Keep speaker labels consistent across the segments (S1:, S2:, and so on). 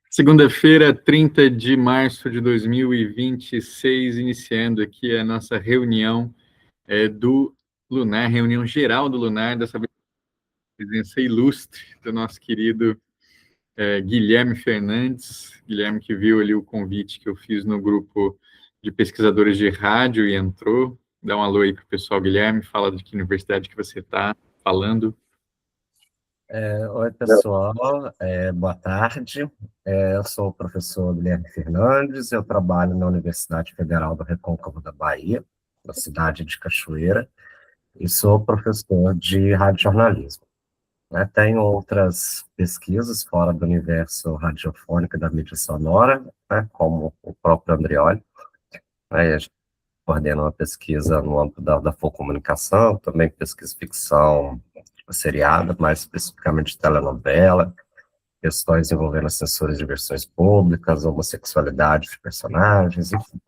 S1: Segunda-feira, 30 de março de 2026, iniciando aqui a nossa reunião do Lunar, reunião geral do Lunar, dessa vez presença ilustre do nosso querido Guilherme Fernandes. Guilherme que viu ali o convite que eu fiz no grupo de pesquisadores de rádio e entrou. Dá um alô aí para o pessoal, Guilherme, fala de que universidade que você está falando.
S2: Oi, pessoal, boa tarde. Eu sou o professor Guilherme Fernandes, eu trabalho na Universidade Federal do Recôncavo da Bahia, na cidade de Cachoeira, e sou professor de radiojornalismo. Tenho outras pesquisas fora do universo radiofônico e da mídia sonora, como o próprio Andreoli. A gente coordena uma pesquisa no âmbito da Focomunicação, também pesquisa ficção seriada, mais especificamente telenovela, questões envolvendo censura de versões públicas, homossexualidade de personagens, enfim.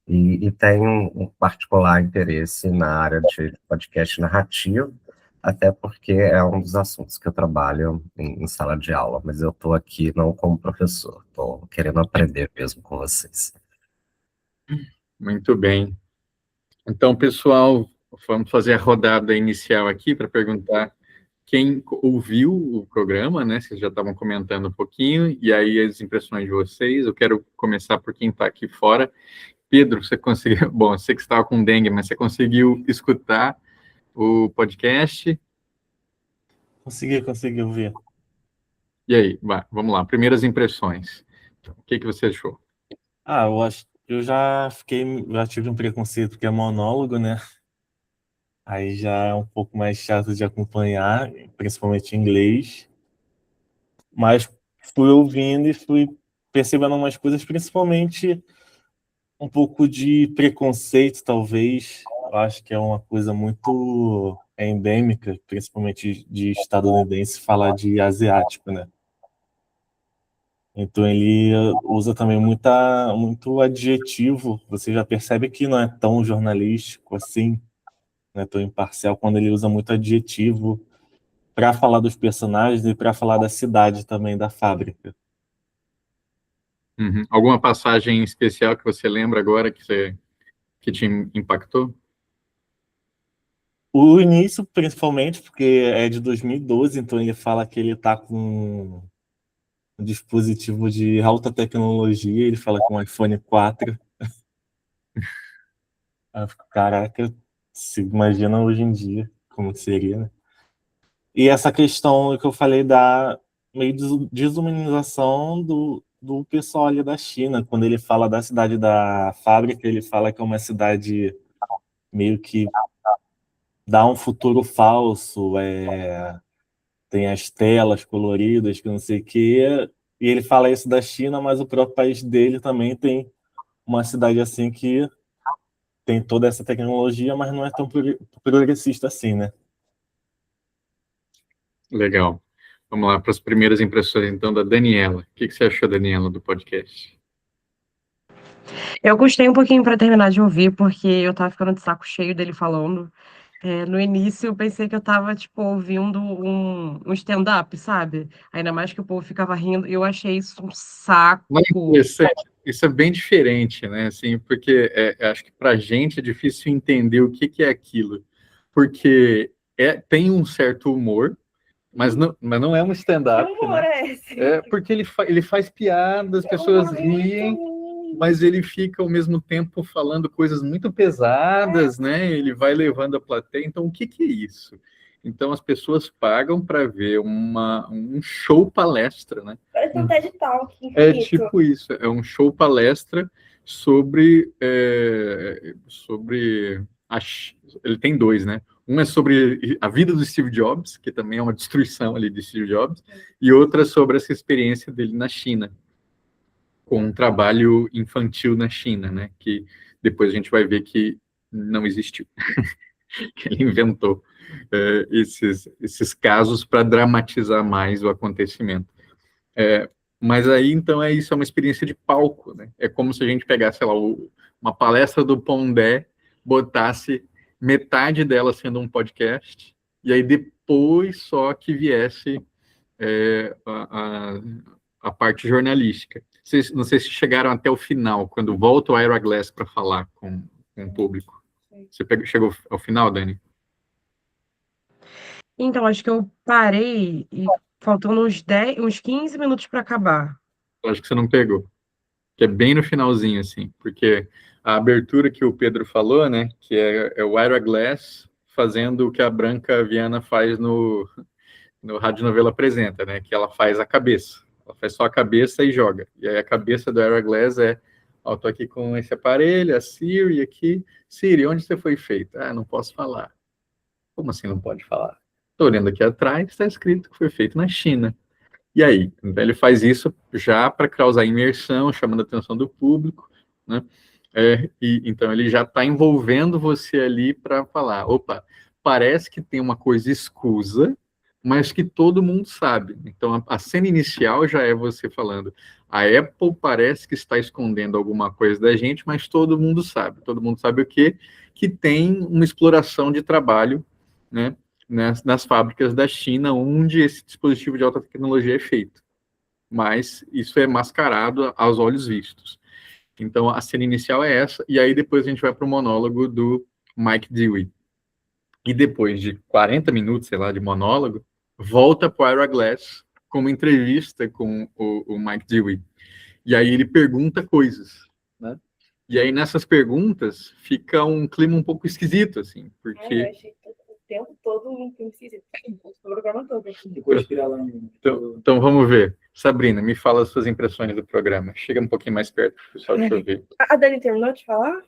S2: E tenho um particular interesse na área de podcast narrativo, até porque é um dos assuntos que eu trabalho em sala de aula, mas eu estou aqui não como professor, estou querendo aprender mesmo com vocês.
S1: Muito bem. Então, pessoal, vamos fazer a rodada inicial aqui para perguntar quem ouviu o programa, né? Vocês já estavam comentando um pouquinho, e aí as impressões de vocês. Eu quero começar por quem está aqui fora. Pedro, você conseguiu... Bom, eu sei que você estava com dengue, mas você conseguiu escutar o podcast?
S3: Consegui ouvir.
S1: E aí, vamos lá, primeiras impressões. O que você achou?
S3: Eu já tive um preconceito porque é monólogo, né? Aí já é um pouco mais chato de acompanhar, principalmente em inglês. Mas fui ouvindo e fui percebendo umas coisas, principalmente um pouco de preconceito, talvez. Eu acho que é uma coisa muito endêmica, principalmente de estadunidense, falar de asiático, né? Então ele usa também muito adjetivo. Você já percebe que não é tão jornalístico assim, não é tão imparcial, quando ele usa muito adjetivo para falar dos personagens e para falar da cidade também, da fábrica.
S1: Uhum. Alguma passagem especial que você lembra agora que te impactou?
S3: O início, principalmente, porque é de 2012, então ele fala que ele está com um dispositivo de alta tecnologia, ele fala com um iPhone 4. Aí eu fico, caraca, se imagina hoje em dia como seria, né? E essa questão que eu falei da meio desumanização do pessoal ali da China, quando ele fala da cidade da fábrica, ele fala que é uma cidade meio que dá um futuro falso, tem as telas coloridas, que não sei o quê, e ele fala isso da China, mas o próprio país dele também tem uma cidade assim que tem toda essa tecnologia, mas não é tão progressista assim, né?
S1: Legal. Vamos lá para as primeiras impressões, então, da Daniela. O que você achou, Daniela, do podcast?
S4: Eu gostei um pouquinho para terminar de ouvir, porque eu tava ficando de saco cheio dele falando. No início eu pensei que eu tava, tipo, ouvindo um stand-up, sabe? Ainda mais que o povo ficava rindo. Eu achei isso um saco.
S1: Mas é interessante, isso é bem diferente, né? Assim, porque acho que para a gente é difícil entender o que é aquilo. Porque tem um certo humor, mas não é um stand-up.
S4: Que humor é esse?
S1: Porque ele faz piadas, as pessoas riem, mas ele fica ao mesmo tempo falando coisas muito pesadas, né? Ele vai levando a plateia. Então, o que é isso? Então, as pessoas pagam para ver um show palestra, né?
S4: Parece um TED Talk infinito.
S1: É tipo isso, é um show palestra sobre ele tem dois, né? Um é sobre a vida do Steve Jobs, que também é uma destruição ali de Steve Jobs, e outra sobre essa experiência dele na China, com um trabalho infantil na China, né? Que depois a gente vai ver que não existiu, que ele inventou esses casos para dramatizar mais o acontecimento. Mas aí, então, isso é uma experiência de palco, né? É como se a gente pegasse, sei lá, uma palestra do Pondé, botasse metade dela sendo um podcast, e aí depois só que viesse parte jornalística. Não sei se chegaram até o final, quando volta o Ira Glass para falar com o público. Você chegou ao final, Dani?
S4: Então, acho que eu parei e faltando uns 15 minutos para acabar.
S1: Eu acho que você não pegou. Que é bem no finalzinho, assim, porque a abertura que o Pedro falou, né, que é o Ira Glass fazendo o que a Branca Viana faz no Rádio Novela Apresenta, né, que ela faz a cabeça. Ela faz só a cabeça e joga. E aí a cabeça do Ira Glass é, ó, tô aqui com esse aparelho, a Siri aqui. Siri, onde você foi feito? Ah, não posso falar. Como assim não pode falar? Tô olhando aqui atrás, está escrito que foi feito na China. E aí? Então ele faz isso já para causar imersão, chamando a atenção do público, né? Então ele já está envolvendo você ali para falar, opa, parece que tem uma coisa escusa, mas que todo mundo sabe. Então a cena inicial já é você falando, a Apple parece que está escondendo alguma coisa da gente, mas todo mundo sabe. Todo mundo sabe o quê? Que tem uma exploração de trabalho, né? Nas fábricas da China, onde esse dispositivo de alta tecnologia é feito. Mas isso é mascarado aos olhos vistos. Então, a cena inicial é essa, e aí depois a gente vai para o monólogo do Mike Dewey. E depois de 40 minutos, sei lá, de monólogo, volta para o Ira Glass com uma entrevista com o Mike Dewey. E aí ele pergunta coisas, né? E aí nessas perguntas fica um clima um pouco esquisito, assim, porque...
S5: Eu achei o tempo todo um filme esquisito. O programa todo.
S1: Então vamos ver. Sabrina, me fala as suas impressões do programa. Chega um pouquinho mais perto, pessoal, deixa eu ver.
S5: A Dani terminou de falar?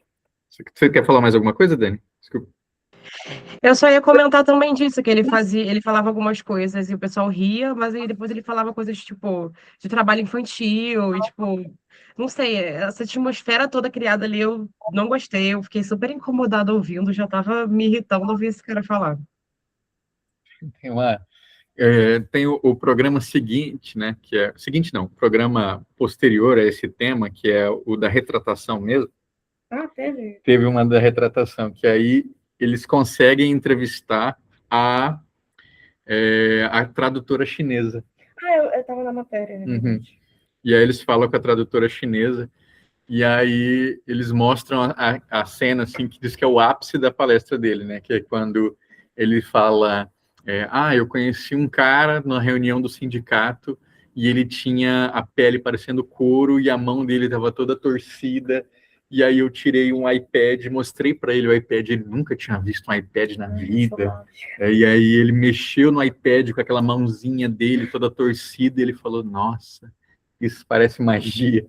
S1: Você quer falar mais alguma coisa, Dani? Desculpa.
S4: Eu só ia comentar também disso, que ele falava algumas coisas e o pessoal ria, mas aí depois ele falava coisas, tipo, de trabalho infantil e, tipo, não sei, essa atmosfera toda criada ali, eu não gostei, eu fiquei super incomodada ouvindo, já tava me irritando ouvir esse cara falar.
S1: Tem o programa seguinte, né, que é... Seguinte não, o programa posterior a esse tema, que é o da retratação mesmo.
S5: Ah, teve.
S1: Teve uma da retratação, que aí eles conseguem entrevistar a tradutora chinesa.
S5: Ah, eu tava na matéria, né?
S1: Uhum. E aí eles falam com a tradutora chinesa, e aí eles mostram a cena, assim, que diz que é o ápice da palestra dele, né, que é quando ele fala, eu conheci um cara na reunião do sindicato, e ele tinha a pele parecendo couro, e a mão dele estava toda torcida, e aí eu tirei um iPad, mostrei para ele o iPad, ele nunca tinha visto um iPad na vida, e aí ele mexeu no iPad com aquela mãozinha dele toda torcida, e ele falou, nossa, isso parece magia.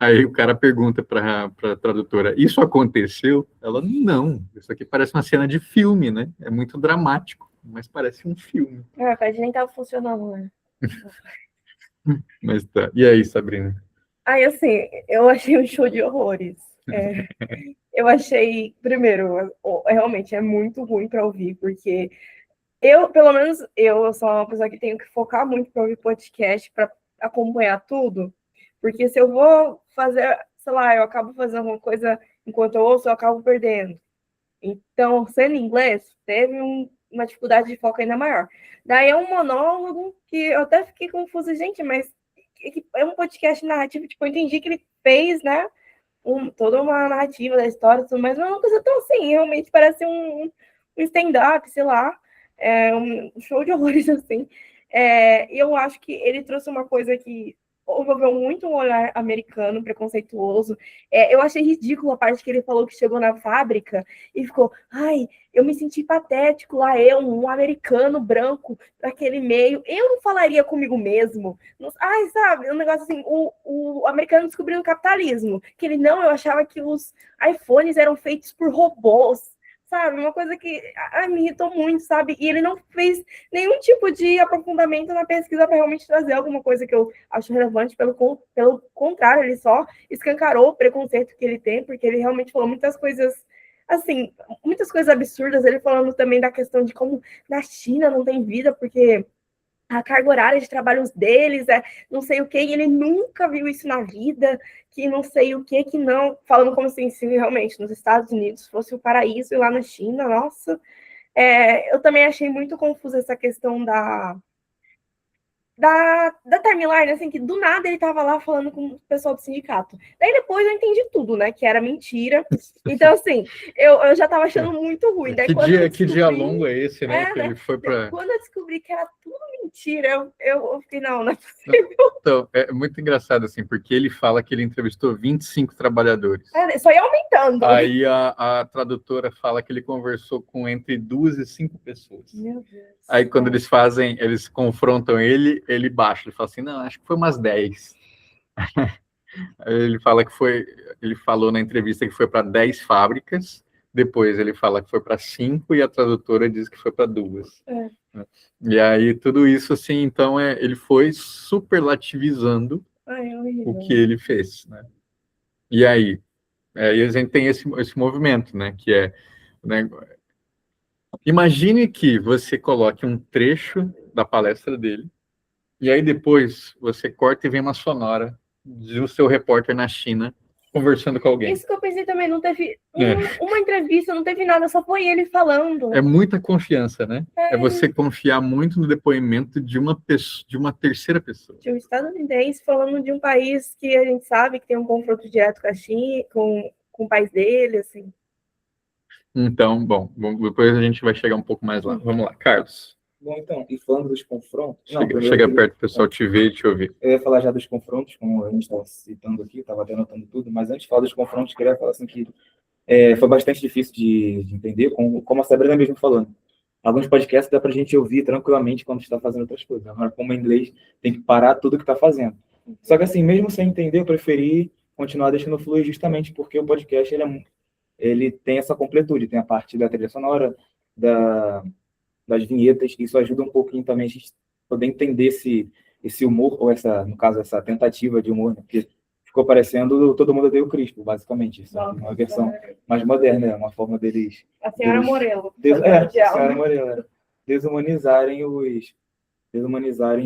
S1: Aí o cara pergunta para a tradutora, isso aconteceu? Ela, não, isso aqui parece uma cena de filme, né? É muito dramático, mas parece um filme.
S5: Ah, o iPad nem tava funcionando, né?
S1: Mas tá. E aí, Sabrina?
S5: Aí, assim, eu achei um show de horrores. Eu achei, primeiro, realmente é muito ruim para ouvir, porque pelo menos, eu sou uma pessoa que tenho que focar muito para ouvir podcast, para acompanhar tudo, porque se eu vou fazer, sei lá, eu acabo fazendo alguma coisa enquanto eu ouço, eu acabo perdendo. Então, sendo inglês, teve uma dificuldade de foco ainda maior. Daí é um monólogo que eu até fiquei confusa, gente, mas é um podcast narrativo, tipo, eu entendi que ele fez, né, toda uma narrativa da história, tudo mais, mas não é uma coisa tão assim, realmente parece um stand-up, sei lá, um show de horrores, assim. E eu acho que ele trouxe uma coisa que envolveu muito um olhar americano, preconceituoso. Eu achei ridículo a parte que ele falou que chegou na fábrica e ficou, ai, eu me senti patético lá, um americano branco daquele meio, eu não falaria comigo mesmo. Ai, sabe, um negócio assim, o americano descobriu o capitalismo, que ele, não, eu achava que os iPhones eram feitos por robôs, sabe, uma coisa que me irritou muito, sabe, e ele não fez nenhum tipo de aprofundamento na pesquisa para realmente trazer alguma coisa que eu acho relevante, pelo contrário, ele só escancarou o preconceito que ele tem, porque ele realmente falou muitas coisas, assim, muitas coisas absurdas, ele falando também da questão de como na China não tem vida, porque a carga horária de trabalho deles é não sei o que, e ele nunca viu isso na vida, que não sei o que não, falando como se realmente nos Estados Unidos fosse o paraíso, e lá na China, nossa. Eu também achei muito confusa essa questão da timeline, assim, que do nada ele tava lá falando com o pessoal do sindicato. Daí depois eu entendi tudo, né? Que era mentira. Então, assim, eu já tava achando muito ruim. Daí,
S1: Que dia longo é esse, né? Que
S5: né?
S1: ele foi para.
S5: Quando eu descobri que era tudo mentira, eu fiquei, não é possível.
S1: Então, é muito engraçado, assim, porque ele fala que ele entrevistou 25 trabalhadores.
S5: Só ia aumentando.
S1: Aí a tradutora fala que ele conversou com entre 2 e 5 pessoas.
S5: Meu Deus.
S1: Aí quando eles confrontam ele baixa, ele fala assim, não, acho que foi umas 10. Aí ele falou na entrevista que foi para 10 fábricas, depois ele fala que foi para 5 e a tradutora diz que foi para 2. E aí tudo isso, assim, então ele foi superlativizando o que ele fez, né? E aí, e a gente tem esse movimento, né, que né, imagine que você coloque um trecho da palestra dele, e aí depois você corta e vem uma sonora do seu repórter na China conversando com alguém.
S5: Isso que eu pensei também, não teve uma entrevista, não teve nada, só foi ele falando.
S1: É muita confiança, né? É você confiar muito no depoimento de uma terceira pessoa.
S5: De um estadunidense falando de um país que a gente sabe que tem um confronto direto com a China, com o país dele, assim.
S1: Então, bom, depois a gente vai chegar um pouco mais lá. Vamos lá, Carlos.
S6: Bom, então, e falando dos confrontos...
S1: Chega perto, o pessoal te ver e te ouvir.
S6: Eu ia falar já dos confrontos, como a gente estava citando aqui, estava até anotando tudo, mas antes de falar dos confrontos, queria falar assim que foi bastante difícil de entender, como a Sabrina mesmo falou. Alguns podcasts dá para a gente ouvir tranquilamente quando está fazendo outras coisas. Agora, como é inglês, tem que parar tudo que está fazendo. Só que assim, mesmo sem entender, eu preferi continuar deixando fluir justamente porque o podcast ele tem essa completude, tem a parte da trilha sonora, das vinhetas, isso ajuda um pouquinho também a gente poder entender esse humor, ou no caso, essa tentativa de humor, né? Porque ficou parecendo Todo Mundo Odeia o Cristo, basicamente. Isso é uma versão mais moderna, uma forma deles...
S5: A senhora Morello.
S6: A senhora Morello. Desumanizarem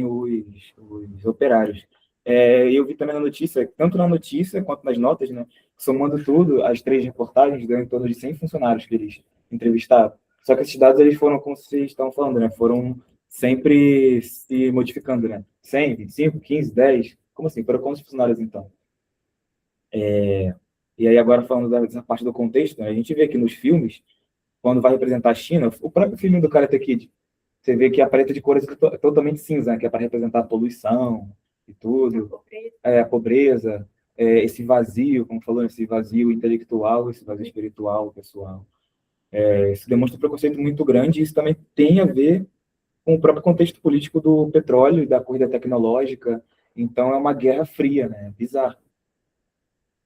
S6: os operários. Eu vi também na notícia, tanto na notícia quanto nas notas, né? Somando tudo, as 3 reportagens deu em torno de 100 funcionários que eles entrevistaram. Só que esses dados eles foram, como vocês estavam falando, né? Foram sempre se modificando, né? 100, 25, 15, 10. Como assim? Foram quantos funcionários, então? E aí, agora falando dessa parte do contexto, né? A gente vê que nos filmes, quando vai representar a China, o próprio filme do Karate Kid, você vê que a paleta de cores é totalmente cinza, né? Que é para representar a poluição e tudo. A pobreza, esse vazio, como falou, esse vazio intelectual, esse vazio espiritual, pessoal. Isso demonstra um preconceito muito grande, e isso também tem a ver com o próprio contexto político do petróleo e da corrida tecnológica. Então, é uma guerra fria, né? Bizarro.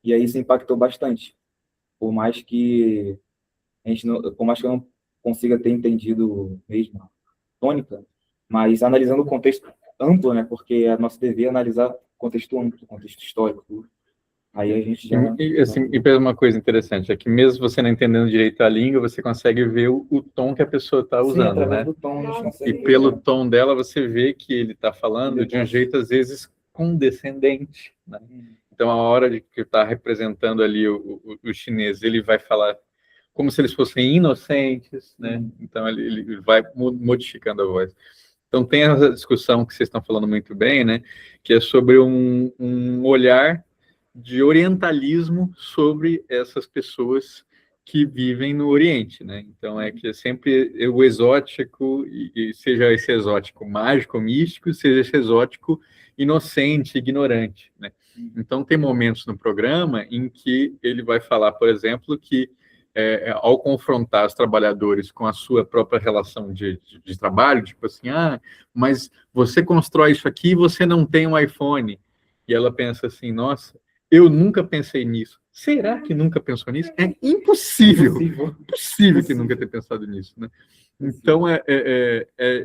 S6: E aí isso impactou bastante. Por mais que eu não consiga ter entendido mesmo a tônica, mas analisando o contexto amplo, né? Porque é nosso dever analisar o contexto amplo, o contexto histórico. Aí a gente já...
S1: E uma coisa interessante, é que mesmo você não entendendo direito a língua, você consegue ver o tom que a pessoa está usando, né?
S6: Do tom, a gente consegue
S1: e pelo tom dela, você vê que ele está falando de um jeito, às vezes, condescendente, né? Então, a hora de que está representando ali o chinês, ele vai falar como se eles fossem inocentes, né? Então, ele vai modificando a voz. Então, tem essa discussão que vocês estão falando muito bem, né? Que é sobre um olhar de orientalismo sobre essas pessoas que vivem no Oriente, né? Então, é que é sempre o exótico, e seja esse exótico mágico, místico, seja esse exótico inocente, ignorante, né? Então, tem momentos no programa em que ele vai falar, por exemplo, que ao confrontar os trabalhadores com a sua própria relação de trabalho, tipo assim, mas você constrói isso aqui e você não tem um iPhone. E ela pensa assim, nossa, eu nunca pensei nisso. Será que nunca pensou nisso? É impossível. Impossível que nunca tenha pensado nisso, né? Então,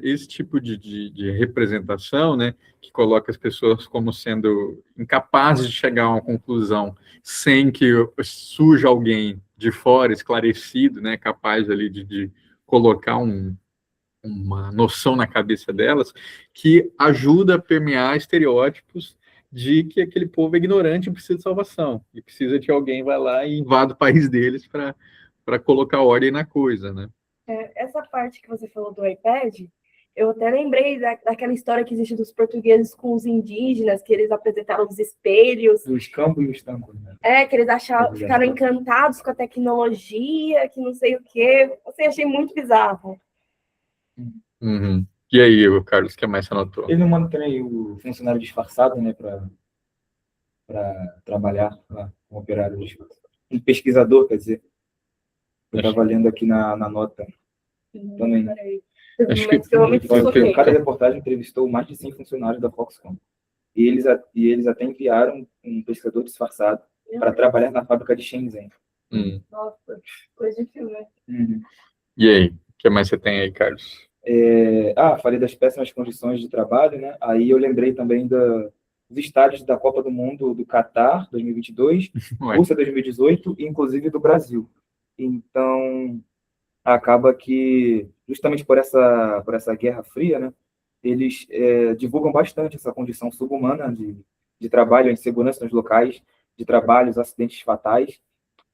S1: esse tipo de representação, né, que coloca as pessoas como sendo incapazes de chegar a uma conclusão sem que surja alguém de fora, esclarecido, né, capaz ali de colocar uma noção na cabeça delas, que ajuda a permear estereótipos de que aquele povo é ignorante e precisa de salvação, e precisa que alguém vá lá e invada o país deles para colocar ordem na coisa, né?
S5: Essa parte que você falou do iPad, Eu até lembrei daquela história que existe dos portugueses com os indígenas, que eles apresentaram os espelhos.
S6: Os campos e os tampos, né?
S5: Que eles ficaram encantados com a tecnologia, que não sei o quê. Assim, achei muito bizarro.
S1: Uhum. E aí, o Carlos, o que mais você anotou?
S6: Ele não manda também o funcionário disfarçado, né, para trabalhar lá como operário. Um pesquisador, quer dizer. Eu estava lendo aqui na nota também.
S1: Acho que
S6: Cada reportagem entrevistou mais de 100 funcionários da Foxconn. E eles até enviaram um pesquisador disfarçado para trabalhar na fábrica de Shenzhen.
S5: Nossa, coisa de filme.
S1: E aí, o que mais você tem aí, Carlos?
S6: Falei das péssimas condições de trabalho, né? Aí eu lembrei também dos estádios da Copa do Mundo do Catar, 2022, Rússia 2018 e inclusive do Brasil. Então, acaba que, justamente por essa Guerra Fria, né, eles divulgam bastante essa condição subhumana de trabalho, a insegurança nos locais de trabalho, os acidentes fatais,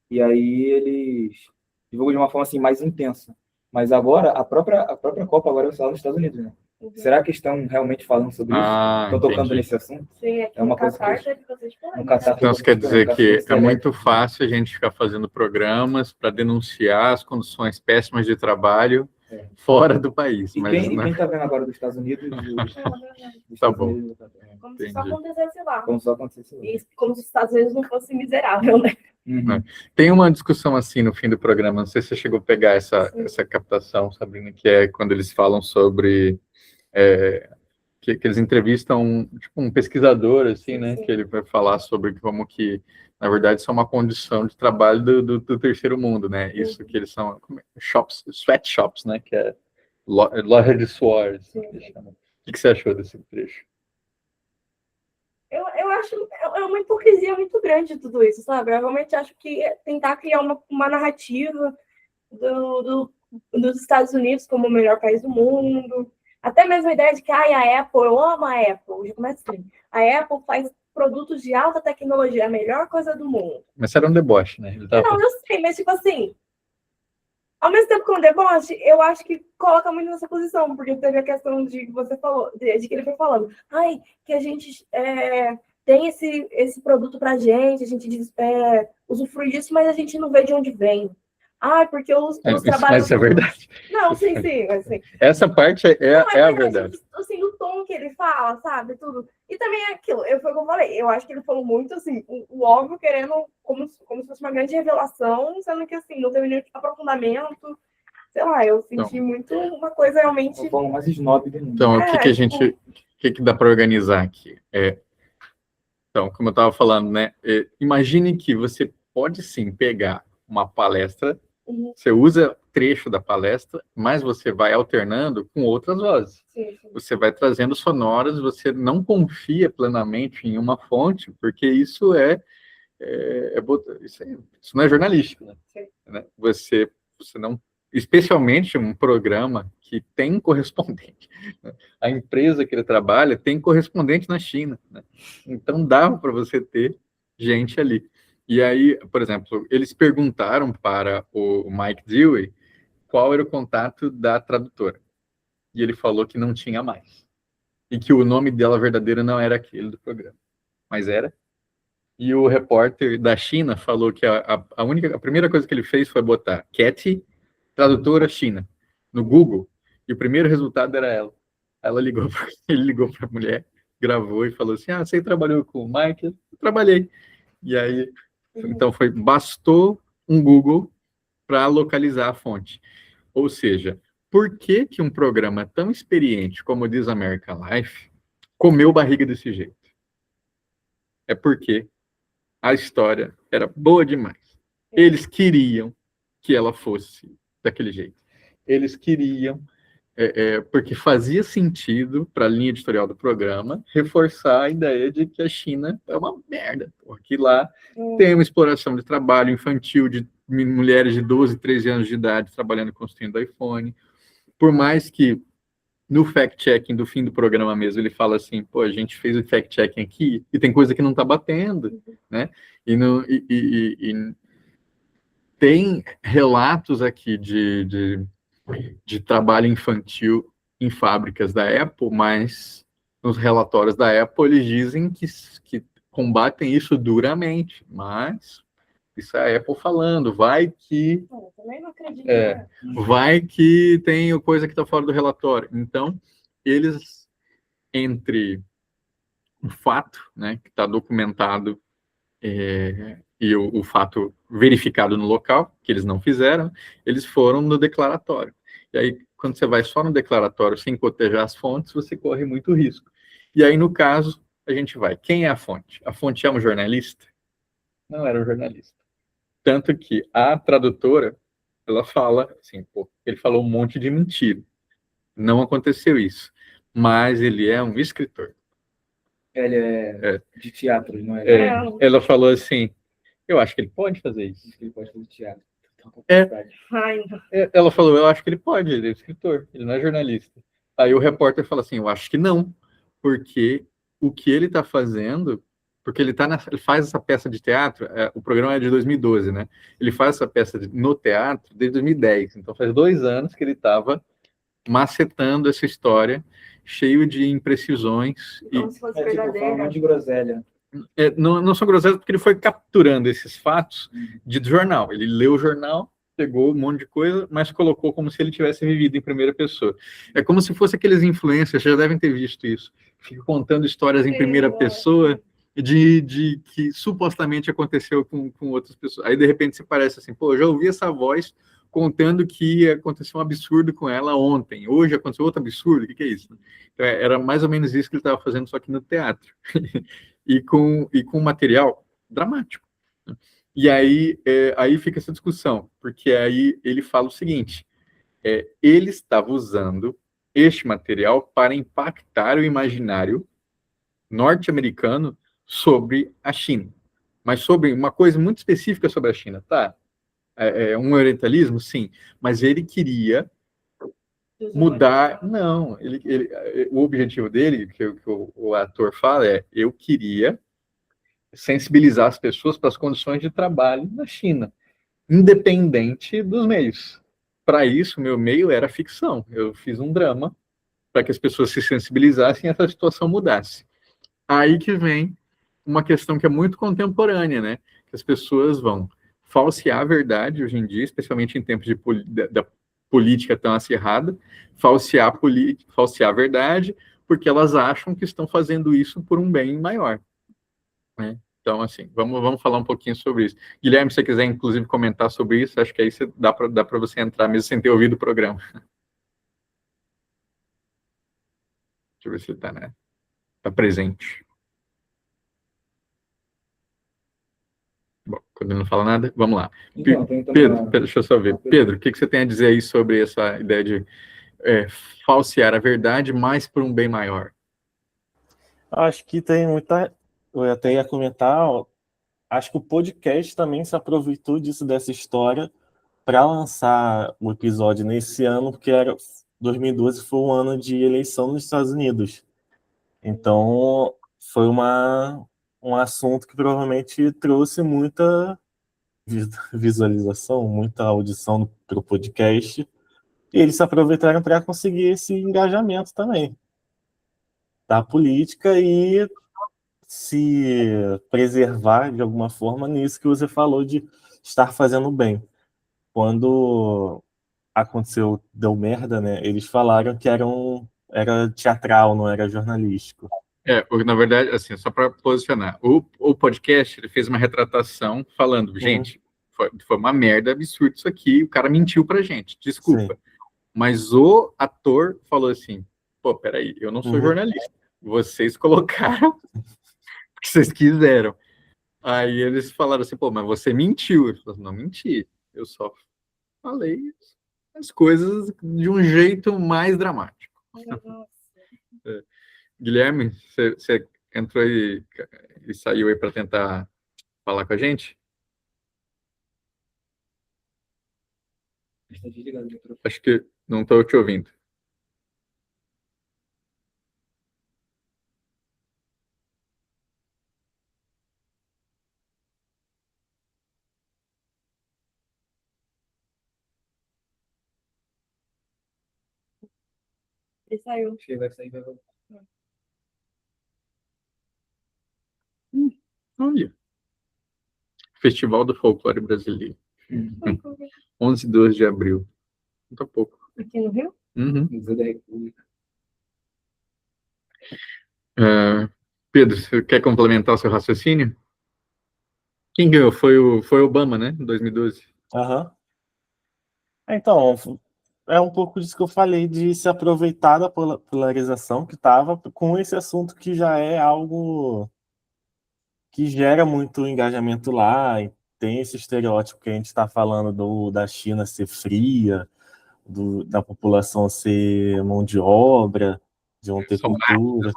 S6: e aí eles divulgam de uma forma assim, mais intensa. Mas agora, a própria Copa agora vai ser lá nos Estados Unidos, né? Será que estão realmente falando sobre isso? Estão tocando nesse assunto?
S5: Sim, aqui
S6: é uma
S5: no
S6: coisa
S5: Catar
S6: que...
S5: no Catar
S1: Então, isso quer dizer que é muito fácil a gente ficar fazendo programas para denunciar as condições péssimas de trabalho fora do país.
S6: E quem está vendo agora dos Estados Unidos?
S1: Tá bom.
S5: Como se só acontecesse lá.
S6: Como se só acontecesse lá.
S5: E como se os Estados Unidos não fosse miserável, né?
S1: Tem uma discussão assim no fim do programa, não sei se você chegou a pegar essa captação, Sabrina, que é quando eles falam sobre... que eles entrevistam tipo, um pesquisador, assim, né? Que ele vai falar sobre como que, na verdade, isso é uma condição de trabalho do terceiro mundo, né? Isso que eles são sweatshops, né? Que é loja de suor, assim, que eles chamam. O que você achou desse trecho?
S5: Eu acho uma hipocrisia muito grande tudo isso, sabe? Eu realmente acho que tentar criar uma narrativa dos Estados Unidos como o melhor país do mundo, até mesmo a ideia de que a Apple, eu amo a Apple, já começa assim, a Apple faz produtos de alta tecnologia, a melhor coisa do mundo.
S1: Mas era um deboche, né?
S5: Não, eu sei, mas tipo assim, ao mesmo tempo que um deboche, eu acho que coloca muito nessa posição, porque teve a questão de que você falou, de que ele foi falando, que a gente tem esse produto pra gente, a gente usufrui disso, mas a gente não vê de onde vem. Porque os trabalhos...
S1: Mas isso é verdade.
S5: Não, sim, assim.
S1: Essa parte é a verdade.
S5: Assim, o tom que ele fala, sabe, tudo. E também é aquilo, foi o que eu falei, eu acho que ele falou muito, assim, o óbvio, querendo, como se fosse uma grande revelação, sendo que, assim, não teve nenhum aprofundamento, sei lá, eu senti muito uma coisa realmente...
S6: Uma mais snob do mundo.
S1: Então, o que dá para organizar aqui? Então, como eu estava falando, né, imagine que você pode, sim, pegar uma palestra, você usa trecho da palestra, mas você vai alternando com outras vozes.
S5: Sim.
S1: Você vai trazendo sonoras, você não confia plenamente em uma fonte, porque isso isso não é jornalístico, né? Você não, especialmente um programa que tem correspondente, né? A empresa que ele trabalha tem correspondente na China, né? Então dava para você ter gente ali. E aí, por exemplo, eles perguntaram para o Mike Dewey qual era o contato da tradutora. E ele falou que não tinha mais. E que o nome dela verdadeiro não era aquele do programa. Mas era. E o repórter da China falou que a primeira coisa que ele fez foi botar Cathy, tradutora China, no Google. E o primeiro resultado era ela. Ele ligou para a mulher, gravou e falou assim, você trabalhou com o Mike? Eu trabalhei. E aí... Então, bastou um Google para localizar a fonte. Ou seja, por que um programa tão experiente como o This American Life comeu barriga desse jeito? É porque a história era boa demais. Eles queriam que ela fosse daquele jeito. Eles queriam, porque fazia sentido para a linha editorial do programa reforçar a ideia de que a China é uma merda, porque lá tem uma exploração de trabalho infantil de mulheres de 12, 13 anos de idade trabalhando construindo iPhone. Por mais que no fact-checking do fim do programa mesmo, ele fala assim, a gente fez o fact-checking aqui e tem coisa que não está batendo, né? E tem relatos aqui de trabalho infantil em fábricas da Apple, mas nos relatórios da Apple eles dizem que combatem isso duramente, mas isso é a Apple falando,
S5: Eu também não acredito.
S1: vai que tem coisa que está fora do relatório. Então, eles, entre o fato, né, que está documentado, e o fato verificado no local, que eles não fizeram, eles foram no declaratório. E aí, quando você vai só no declaratório sem cotejar as fontes, você corre muito risco. E aí, no caso, a gente vai. Quem é a fonte? A fonte é um jornalista? Não era um jornalista. Tanto que a tradutora, ela fala assim, pô, ele falou um monte de mentira. Não aconteceu isso. Mas ele é um escritor.
S6: Ele é de teatro, não é?
S1: Ela falou assim, eu acho que ele pode fazer isso.
S6: Ele pode fazer teatro.
S5: Ai,
S1: Ela falou, eu acho que ele pode, ele é escritor, ele não é jornalista. Aí o repórter fala assim, eu acho que não, porque o que ele está fazendo, porque ele faz essa peça de teatro, o programa é de 2012, né? Ele faz essa peça no teatro desde 2010, então faz 2 anos que ele estava macetando essa história, cheio de imprecisões.
S5: como se fosse
S6: Tipo, fala um
S5: verdadeiro.
S6: monte de groselha.
S1: Não são groselhas porque ele foi capturando esses fatos de jornal. Ele leu o jornal, pegou um monte de coisa, mas colocou como se ele tivesse vivido em primeira pessoa. É como se fosse aqueles influencers, já devem ter visto isso, ficam contando histórias em primeira pessoa de que supostamente aconteceu com outras pessoas. Aí, de repente, se parece assim, pô, eu já ouvi essa voz contando que aconteceu um absurdo com ela ontem, hoje aconteceu outro absurdo, o que é isso? Então, era mais ou menos isso que ele estava fazendo, só que no teatro. E com material dramático. E aí, aí fica essa discussão, porque aí ele fala o seguinte, ele estava usando este material para impactar o imaginário norte-americano sobre a China, mas sobre uma coisa muito específica sobre a China, tá? Um orientalismo, sim, mas ele queria mudar. Não, o objetivo dele, que o ator fala, eu queria sensibilizar as pessoas para as condições de trabalho na China, independente dos meios. Para isso, meu meio era ficção. Eu fiz um drama para que as pessoas se sensibilizassem e essa situação mudasse. Aí que vem uma questão que é muito contemporânea, né? Que as pessoas vão falsear a verdade hoje em dia, especialmente em tempos da política tão acirrada, falsear a verdade, porque elas acham que estão fazendo isso por um bem maior, né? Então, assim, vamos falar um pouquinho sobre isso. Guilherme, se você quiser, inclusive, comentar sobre isso, acho que aí dá para você entrar mesmo sem ter ouvido o programa. Deixa eu ver se ele está, né? Está presente. Bom, quando ele não fala nada, vamos lá.
S6: Então,
S1: Pedro, deixa eu só ver. Pedro, o que você tem a dizer aí sobre essa ideia de falsear a verdade mais por um bem maior?
S3: Acho que tem muita. Eu até ia comentar, ó, acho que o podcast também se aproveitou disso, dessa história, para lançar o episódio nesse ano, porque 2012 foi um ano de eleição nos Estados Unidos. Então, foi um assunto que provavelmente trouxe muita visualização, muita audição para o podcast. E eles se aproveitaram para conseguir esse engajamento também da política e se preservar de alguma forma nisso que você falou de estar fazendo bem. Quando aconteceu, deu merda, né? Eles falaram que era teatral, não era jornalístico.
S1: Na verdade, assim, só para posicionar, o podcast ele fez uma retratação falando, gente, foi uma merda absurda isso aqui, o cara mentiu pra gente, desculpa.
S3: Sim.
S1: Mas o ator falou assim, pô, peraí, eu não sou jornalista, vocês colocaram o que vocês quiseram. Aí eles falaram assim, pô, mas você mentiu. Ele falou, não menti, eu só falei as coisas de um jeito mais dramático. Guilherme, você entrou e saiu aí para tentar falar com a gente? Acho que não estou te ouvindo.
S5: Ele saiu.
S6: Acho que vai sair, vai voltar.
S1: Olha. Festival do Folclore Brasileiro. 11 e 12 de abril. Muito pouco.
S5: Aqui no Rio?
S1: Uhum.
S6: Museu da República.
S1: Pedro, você quer complementar o seu raciocínio? Quem ganhou? Foi Obama, né? Em 2012.
S3: Aham. Então, é um pouco disso que eu falei, de se aproveitar da polarização que estava com esse assunto que já é algo que gera muito engajamento lá, e tem esse estereótipo que a gente está falando da China ser fria, da população ser mão de obra, de não ter
S1: São
S3: cultura.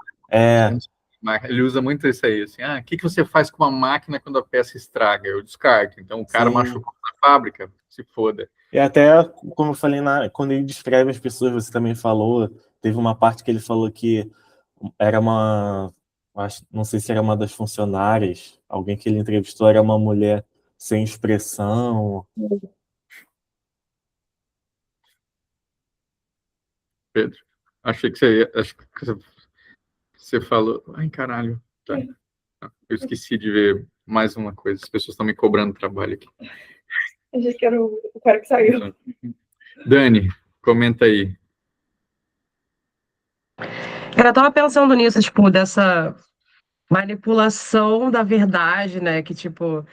S1: Ele usa muito isso aí, assim, o que você faz com uma máquina quando a peça estraga? Eu descarto. Então, o cara
S3: Sim.
S1: machucou na fábrica, se foda.
S3: E até, como eu falei, quando ele descreve as pessoas, você também falou, teve uma parte que ele falou que era não sei se era uma das funcionárias, alguém que ele entrevistou era uma mulher sem expressão.
S1: Pedro, acho que você falou. Ai, caralho. Tá. Eu esqueci de ver mais uma coisa. As pessoas estão me cobrando trabalho aqui.
S5: Achei que era o cara que saiu.
S1: Dani, comenta aí.
S4: Cara, eu tava pensando nisso, tipo, dessa manipulação da verdade, né? Que, tipo,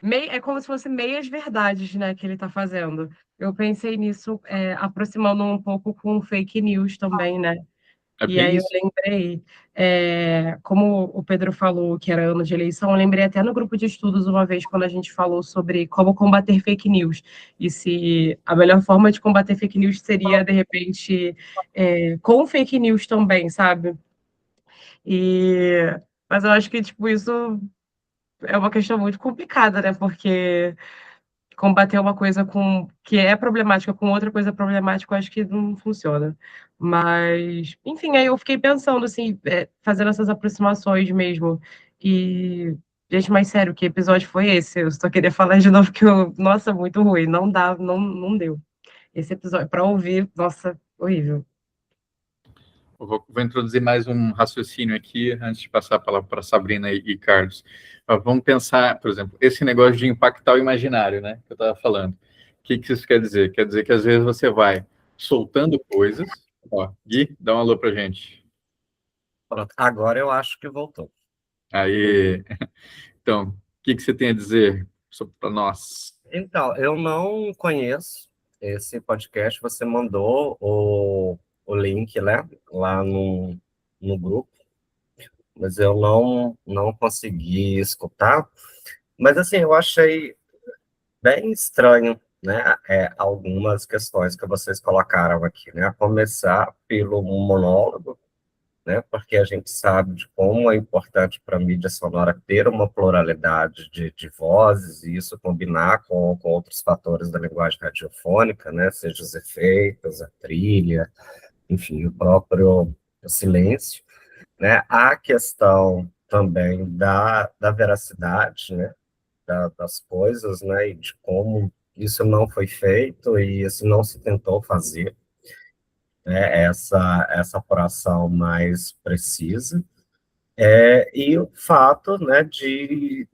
S4: é como se fosse meias verdades, né, que ele tá fazendo. Eu pensei nisso, aproximando um pouco com fake news também, né?
S1: É
S4: E
S1: bem
S4: aí eu
S1: isso.
S4: lembrei, como o Pedro falou que era ano de eleição, eu lembrei até no grupo de estudos uma vez, quando a gente falou sobre como combater fake news. E se a melhor forma de combater fake news seria, de repente, com fake news também, sabe? Mas eu acho que, tipo, isso é uma questão muito complicada, né? Porque combater uma coisa que é problemática com outra coisa problemática, eu acho que não funciona. Mas, enfim, aí eu fiquei pensando, assim, fazendo essas aproximações mesmo. E, gente, mais sério, que episódio foi esse? Eu só queria falar de novo que nossa, muito ruim. Não dá, não deu. Esse episódio, para ouvir, nossa, horrível.
S1: Eu vou introduzir mais um raciocínio aqui antes de passar a palavra para Sabrina e Carlos. Vamos pensar, por exemplo, esse negócio de impactar o imaginário, né? Que eu estava falando. O que isso quer dizer? Quer dizer que às vezes você vai soltando coisas. Ó, Gui, dá um alô para gente.
S2: Pronto, agora eu acho que voltou.
S1: Aí, então, o que você tem a dizer para nós?
S2: Então, eu não conheço esse podcast. Você mandou o link, né, lá no grupo, mas eu não consegui escutar. Mas, assim, eu achei bem estranho, né, algumas questões que vocês colocaram aqui, né, a começar pelo monólogo, né, porque a gente sabe de como é importante para a mídia sonora ter uma pluralidade de vozes e isso combinar com outros fatores da linguagem radiofônica, né, seja os efeitos, a trilha, enfim, o próprio silêncio, né, a questão também da veracidade, né, das coisas, né, e de como isso não foi feito e isso não se tentou fazer, né, essa apuração mais precisa, e o fato, né, de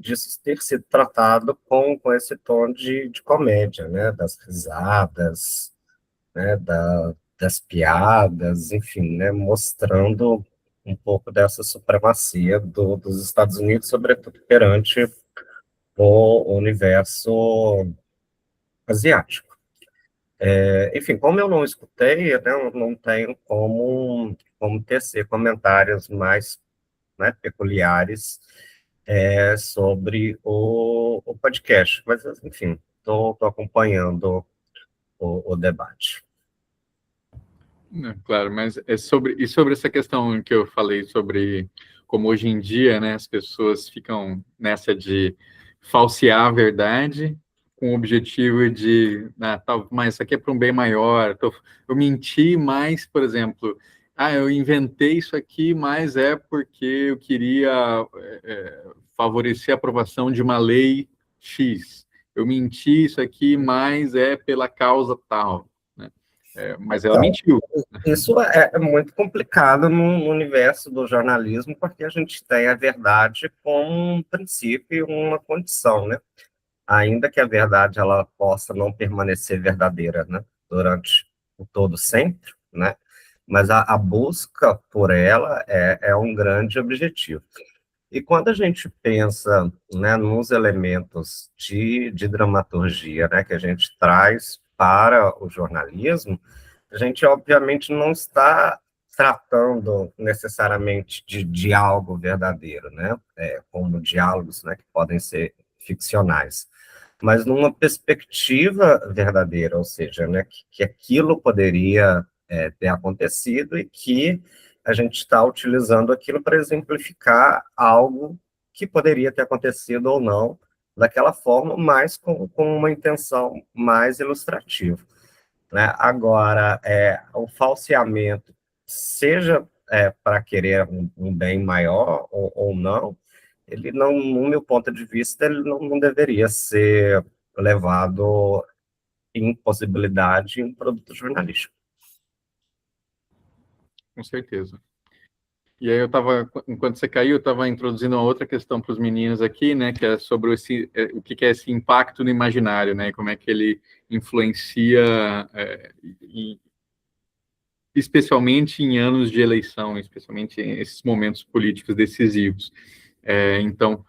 S2: ter sido tratado com esse tom de comédia, né, das risadas, né, das piadas, enfim, né, mostrando um pouco dessa supremacia dos Estados Unidos, sobretudo perante o universo asiático. Enfim, como eu não escutei, né, eu não tenho como tecer comentários mais, né, peculiares sobre o podcast. Mas, enfim, estou acompanhando o debate.
S1: Claro, mas sobre essa questão que eu falei sobre como hoje em dia, né, as pessoas ficam nessa de falsear a verdade com o objetivo de, mas isso aqui é para um bem maior. Eu menti, mas, por exemplo, eu inventei isso aqui, mas é porque eu queria favorecer a aprovação de uma lei X. Eu menti isso aqui, mas é pela causa tal, né? Mas ela
S2: Então,
S1: mentiu.
S2: Isso é muito complicado no universo do jornalismo, porque a gente tem a verdade como um princípio e uma condição, né? Ainda que a verdade ela possa não permanecer verdadeira, né, durante o todo sempre, né? Mas a busca por ela é um grande objetivo. E quando a gente pensa, né, nos elementos de dramaturgia, né, que a gente traz para o jornalismo, a gente obviamente não está tratando necessariamente de algo verdadeiro, né, como diálogos, né, que podem ser ficcionais, mas numa perspectiva verdadeira, ou seja, né, que aquilo poderia ter acontecido e que a gente está utilizando aquilo para exemplificar algo que poderia ter acontecido ou não daquela forma, mas com uma intenção mais ilustrativa, né? Agora, o falseamento, seja para querer um bem maior ou não, ele não, no meu ponto de vista, ele não deveria ser levado em possibilidade em um produto jornalístico.
S1: Com certeza. E aí enquanto você caiu, eu estava introduzindo uma outra questão para os meninos aqui, né, que é sobre o que é esse impacto no imaginário, né, como é que ele influencia, especialmente em anos de eleição, especialmente em esses momentos políticos decisivos. Então,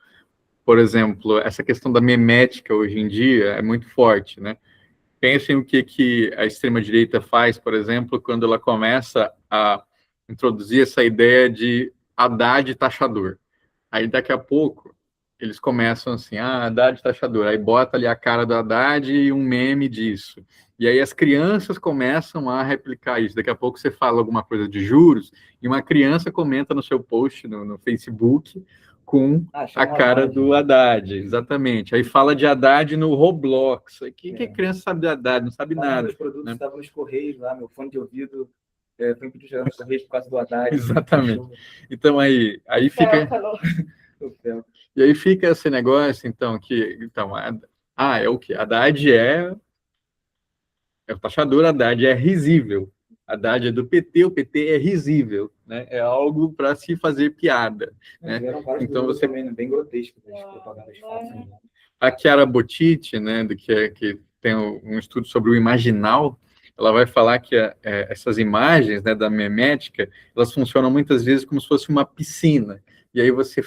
S1: por exemplo, essa questão da memética hoje em dia é muito forte, né? Pensem o que a extrema-direita faz, por exemplo, quando ela começa a introduzir essa ideia de Haddad taxador. Aí, daqui a pouco, eles começam assim, Haddad taxador. Aí bota ali a cara do Haddad e um meme disso. E aí as crianças começam a replicar isso. Daqui a pouco você fala alguma coisa de juros e uma criança comenta no seu post no Facebook com a cara do Haddad, exatamente. Aí fala de Haddad no Roblox. O que a criança sabe de Haddad? Não sabe nada.
S6: Os produtos
S1: né?
S6: estavam nos Correios lá, meu fone de ouvido foi impedido nos Correios por causa do Haddad.
S1: Exatamente. Então aí fica... E aí fica esse negócio, então, é o quê? Haddad é o taxador, Haddad é risível. Haddad é do PT, o PT é risível, né? É algo para se fazer piada. Né?
S6: Então você também, bem grotesco, propagandas falsas.
S1: A Chiara Bottiti, né, que tem um estudo sobre o imaginal, ela vai falar que essas imagens, né, da memética, elas funcionam muitas vezes como se fosse uma piscina. E aí você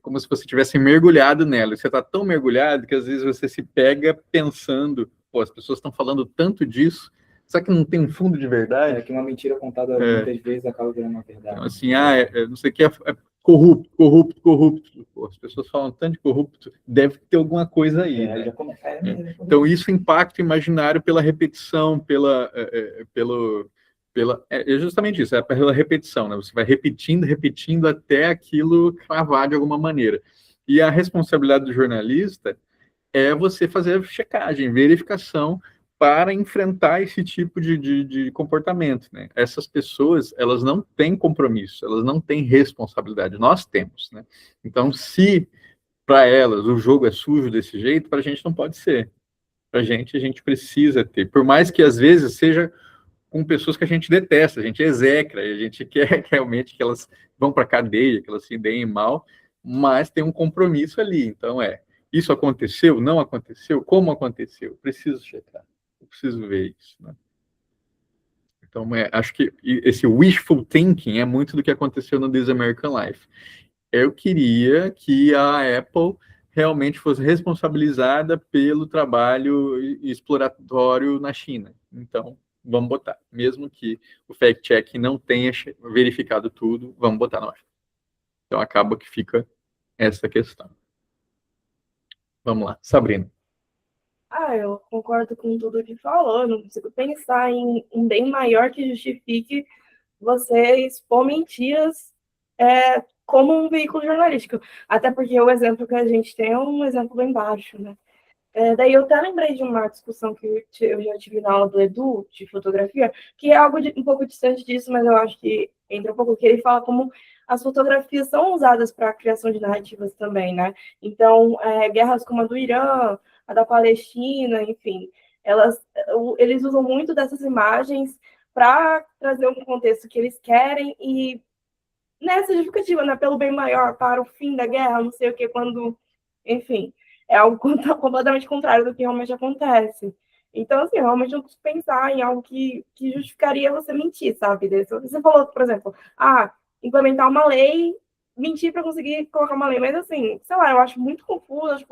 S1: como se você tivesse mergulhado nela. E você está tão mergulhado que às vezes você se pega pensando, pô, as pessoas estão falando tanto disso, será que não tem um fundo de verdade?
S6: Que uma mentira contada muitas vezes acaba virando uma verdade.
S1: Então, assim, não sei o que, corrupto. Pô, as pessoas falam tanto de corrupto, deve ter alguma coisa aí. Né? Então, isso impacta o imaginário pela repetição, é justamente isso, é pela repetição, né? Você vai repetindo até aquilo cravar de alguma maneira. E a responsabilidade do jornalista é você fazer checagem, verificação para enfrentar esse tipo de comportamento, né? Essas pessoas, elas não têm compromisso, elas não têm responsabilidade, nós temos, né? Então, se para elas o jogo é sujo desse jeito, para a gente não pode ser. Para a gente precisa ter, por mais que às vezes seja com pessoas que a gente detesta, a gente execra, a gente quer realmente que elas vão para a cadeia, que elas se deem mal, mas tem um compromisso ali. Então, isso aconteceu? Não aconteceu? Como aconteceu? Preciso checar, eu preciso ver isso. Né? Então, acho que esse wishful thinking é muito do que aconteceu no This American Life. Eu queria que a Apple realmente fosse responsabilizada pelo trabalho exploratório na China. Então, vamos botar. Mesmo que o fact-check não tenha verificado tudo, vamos botar no ar. Então, acaba que fica essa questão. Vamos lá, Sabrina.
S5: Eu concordo com tudo que falou. Não consigo pensar em um bem maior que justifique você expor mentiras como um veículo jornalístico. Até porque o exemplo que a gente tem é um exemplo bem baixo, né? Daí eu até lembrei de uma discussão que eu já tive na aula do Edu, de fotografia, que é algo um pouco distante disso, mas eu acho que entra um pouco, que ele fala como as fotografias são usadas para a criação de narrativas também, né? Então, guerras como a do Irã, a da Palestina, enfim, eles usam muito dessas imagens para trazer um contexto que eles querem e nessa justificativa, né, pelo bem maior, para o fim da guerra, não sei o que, quando, enfim, é algo completamente contrário do que realmente acontece. Então, assim, eu realmente não consigo pensar em algo que justificaria você mentir, sabe? Você falou, por exemplo, implementar uma lei, mentir para conseguir colocar uma lei, mas assim, sei lá, eu acho muito confuso,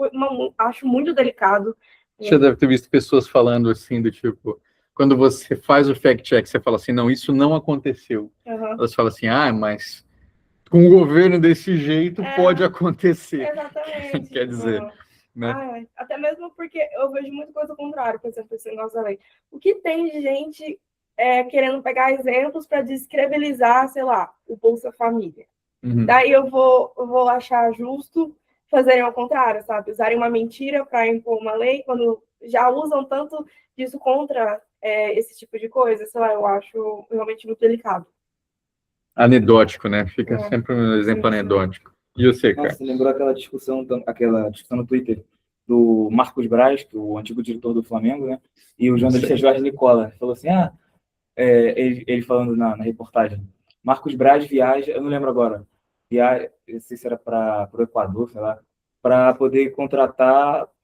S5: acho muito delicado.
S1: Você deve ter visto pessoas falando assim, do tipo, quando você faz o fact-check, você fala assim, não, isso não aconteceu.
S5: Uhum.
S1: Elas falam assim, mas com o governo desse jeito pode acontecer.
S5: Exatamente.
S1: Quer dizer,
S5: né? Até mesmo porque eu vejo muita coisa contrária, por exemplo, esse negócio da lei. O que tem de gente querendo pegar exemplos para descredibilizar, sei lá, o Bolsa Família.
S1: Uhum.
S5: Daí eu vou achar justo fazerem ao contrário, sabe? Usarem uma mentira para impor uma lei, quando já usam tanto disso contra esse tipo de coisa, sei lá, eu acho realmente muito delicado.
S1: Anedótico, né? Fica sempre um exemplo anedótico. E você, cara?
S6: Nossa, lembrou aquela discussão no Twitter do Marcos Braz, que é o antigo diretor do Flamengo, né? E o jornalista Jorge Nicola falou assim, ele falando na reportagem, Marcos Braz viaja, eu não lembro agora, não sei se era para o Equador, sei lá, para poder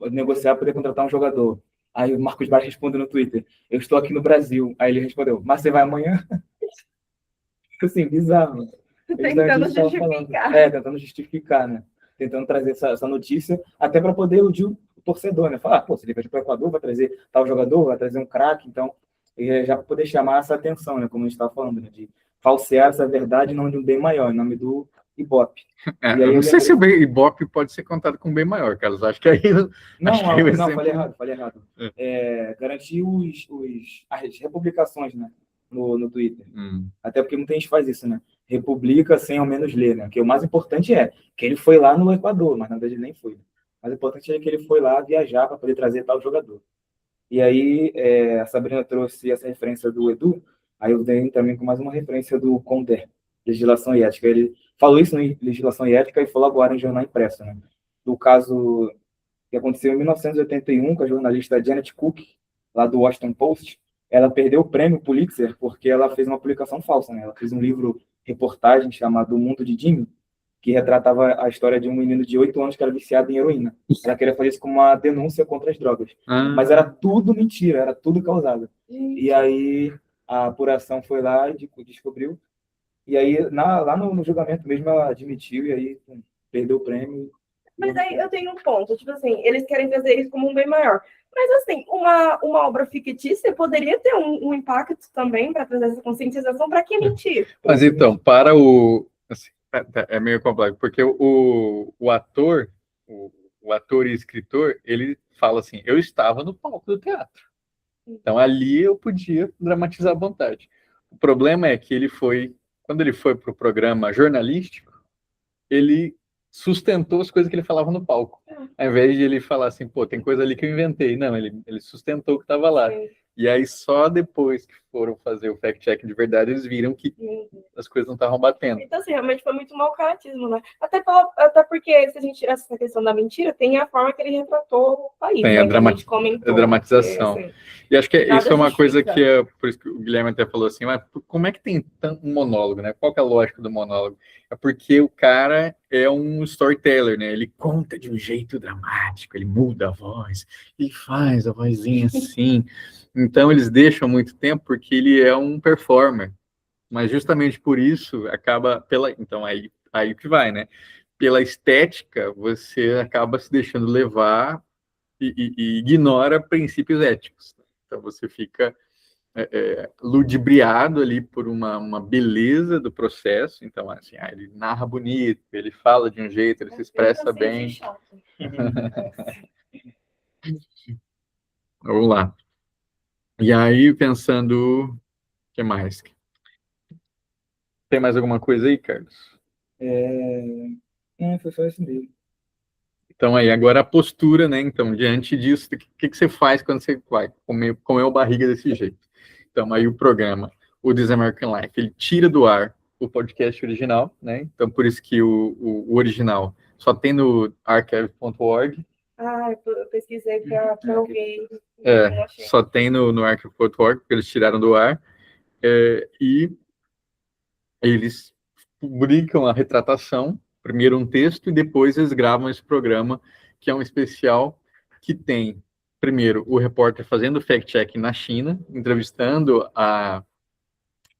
S6: negociar, poder contratar um jogador. Aí o Marcos Braz responde no Twitter, eu estou aqui no Brasil. Aí ele respondeu, mas você vai amanhã? Assim, bizarro.
S5: Tentando justificar.
S6: Tentando justificar, né? Tentando trazer essa notícia, até para poder iludir o torcedor, né? Falar, se ele vai para o Equador, vai trazer tal jogador, vai trazer um craque, então, já para poder chamar essa atenção, né? Como a gente estava falando, né? De falsear essa verdade em nome de um bem maior, em nome do Ibope.
S1: Eu não sei se o Ibope pode ser contado com um bem maior, Carlos. Acho que aí...
S6: Não, falei errado. Garantir as republicações, né? No Twitter. Até porque muita gente faz isso, né? Republica sem ao menos ler, né? Que o mais importante é que ele foi lá no Equador, mas na verdade ele nem foi. O mais importante é que ele foi lá viajar para poder trazer tal jogador. E aí, a Sabrina trouxe essa referência do Edu, aí eu venho também com mais uma referência do CONDER, Legislação e Ética. Ele falou isso em Legislação e Ética e falou agora em jornal impresso, né? Do caso que aconteceu em 1981 com a jornalista Janet Cook, lá do Washington Post. Ela perdeu o prêmio Pulitzer porque ela fez uma publicação falsa, né? Ela fez um livro-reportagem chamado O Mundo de Jimmy, que retratava a história de um menino de 8 anos que era viciado em heroína. Ela queria fazer isso como uma denúncia contra as drogas. Mas era tudo mentira, era tudo causado. E aí a apuração foi lá e descobriu. E aí, lá no julgamento mesmo, ela admitiu e aí perdeu o prêmio.
S5: Mas aí eu tenho um ponto, tipo assim, eles querem fazer isso como um bem maior. Mas, assim, uma obra fictícia poderia ter um impacto também para trazer essa conscientização. Para que mentir?
S1: Mas então, para o... Assim, é meio complexo, porque o ator e escritor, ele fala assim, eu estava no palco do teatro. Então, ali eu podia dramatizar à vontade. O problema é que quando ele foi para o programa jornalístico, ele sustentou as coisas que ele falava no palco. Ao invés de ele falar assim, tem coisa ali que eu inventei. Não, ele sustentou o que estava lá. Sim. E aí, só depois que foram fazer o fact-check de verdade, eles viram que as coisas não estavam batendo.
S5: Então, assim, realmente foi muito mau caratismo, né? Até porque, se a gente tirar essa questão da mentira, tem a forma que ele retratou o país.
S1: Tem
S5: né?
S1: a dramatização. Porque, assim, e acho que isso é uma coisa que por isso que o Guilherme até falou assim, mas como é que tem tanto um monólogo, né? Qual que é a lógica do monólogo? É porque o cara é um storyteller, né? Ele conta de um jeito dramático, ele muda a voz, ele faz a vozinha assim. Então, eles deixam muito tempo porque ele é um performer. Mas justamente por isso, acaba Então, aí que vai, né? Pela estética, você acaba se deixando levar e ignora princípios éticos. Então, você fica ludibriado ali por uma beleza do processo. Então, assim, ele narra bonito, ele fala de um jeito, ele se expressa bem. Vamos lá. E aí, pensando, o que mais? Tem mais alguma coisa aí, Carlos?
S6: Foi só isso mesmo.
S1: Então, aí, agora a postura, né? Então, diante disso, o que você faz quando você vai comer uma barriga desse jeito? Então, aí o programa, o This American Life, ele tira do ar o podcast original, né? Então, por isso que o original só tem no archive.org
S5: Eu pesquisei para ouvir.
S1: É,
S5: Não achei.
S1: só tem no Archive.org, porque eles tiraram do ar, e eles publicam a retratação, primeiro um texto, e depois eles gravam esse programa, que é um especial que tem, primeiro, o repórter fazendo fact-check na China, entrevistando a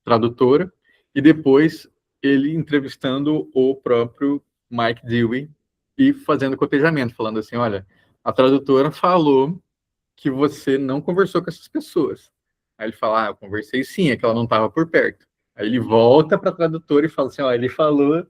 S1: tradutora, e depois ele entrevistando o próprio Mike Dewey e fazendo cotejamento, falando assim, olha, a tradutora falou que você não conversou com essas pessoas. Aí ele fala, eu conversei sim, é que ela não estava por perto. Aí ele volta para a tradutora e fala assim, ó, ele falou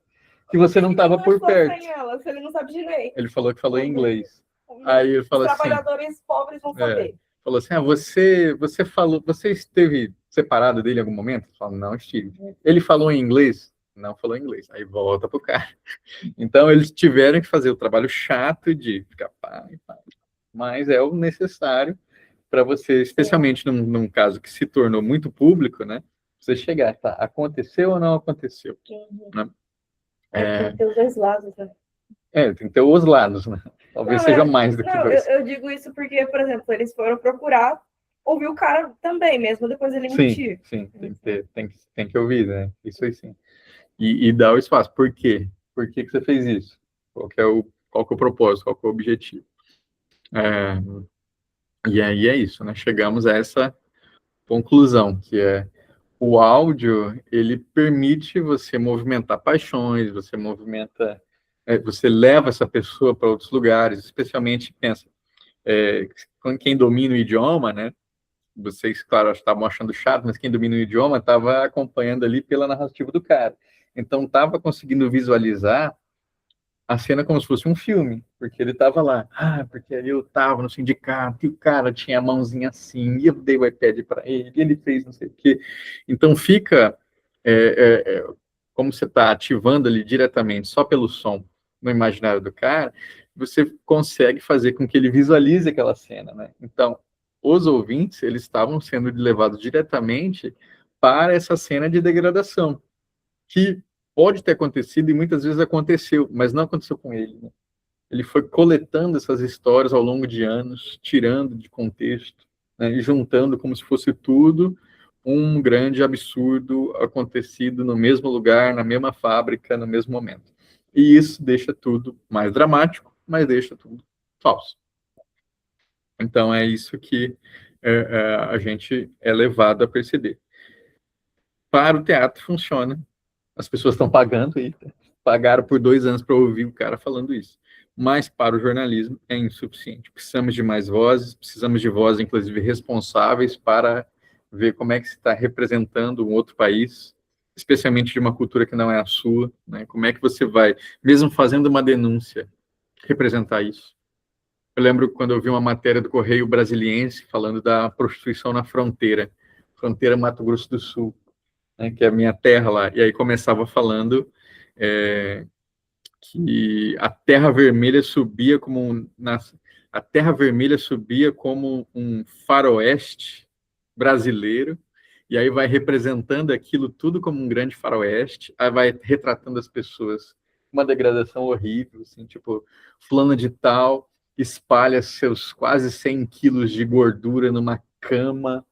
S1: que você não estava por perto.
S5: Ela, se ele não sabe direito.
S1: Ele falou que falou em inglês. Aí ele fala
S5: Os
S1: assim,
S5: trabalhadores pobres vão saber.
S1: falou assim, você falou, você esteve separado dele em algum momento? Eu falo, não estive. Ele falou em inglês? Não falou em inglês. Aí volta pro cara. Então eles tiveram que fazer o trabalho chato de ficar pai, mas é o necessário para você, especialmente num caso que se tornou muito público, né? Você chegar, tá? Aconteceu ou não aconteceu? Né?
S5: Tem que ter os dois lados, né?
S1: Tem que ter os lados, né? Talvez seja mais do que dois.
S5: Eu digo isso porque, por exemplo, eles foram procurar ouvir o cara também, mesmo depois ele mentir.
S1: Sim, tem que ouvir, né? Isso aí sim. E dar o espaço. Por quê? Por que você fez isso? Qual que é o propósito? Qual que é o objetivo? E aí é isso, né? Chegamos a essa conclusão, que é o áudio, ele permite você movimentar paixões, você movimenta, você leva essa pessoa para outros lugares, especialmente, pensa, quem domina o idioma, né? Vocês, claro, estavam achando chato, mas quem domina o idioma estava acompanhando ali pela narrativa do cara. Então, estava conseguindo visualizar a cena como se fosse um filme, porque ele estava lá, porque ali eu estava no sindicato, e o cara tinha a mãozinha assim, e eu dei o iPad para ele, e ele fez não sei o quê. Então fica, como você está ativando ali diretamente, só pelo som, no imaginário do cara, você consegue fazer com que ele visualize aquela cena, né? Então, os ouvintes, eles estavam sendo levados diretamente para essa cena de degradação, que pode ter acontecido e muitas vezes aconteceu, mas não aconteceu com ele. Né? Ele foi coletando essas histórias ao longo de anos, tirando de contexto, né, e juntando como se fosse tudo um grande absurdo acontecido no mesmo lugar, na mesma fábrica, no mesmo momento. E isso deixa tudo mais dramático, mas deixa tudo falso. Então é isso que a gente é levado a perceber. Para o teatro funciona. As pessoas estão pagando e pagaram por 2 anos para ouvir o cara falando isso. Mas para o jornalismo é insuficiente. Precisamos de mais vozes, precisamos de vozes, inclusive, responsáveis para ver como é que se está representando um outro país, especialmente de uma cultura que não é a sua. Né? Como é que você vai, mesmo fazendo uma denúncia, representar isso? Eu lembro quando eu vi uma matéria do Correio Brasiliense falando da prostituição na fronteira Mato Grosso do Sul, né, que é a minha terra lá, e aí começava falando que a Terra Vermelha subia como um faroeste brasileiro, e aí vai representando aquilo tudo como um grande faroeste, aí vai retratando as pessoas, uma degradação horrível, assim, tipo, fulano de tal espalha seus quase 100 quilos de gordura numa cama,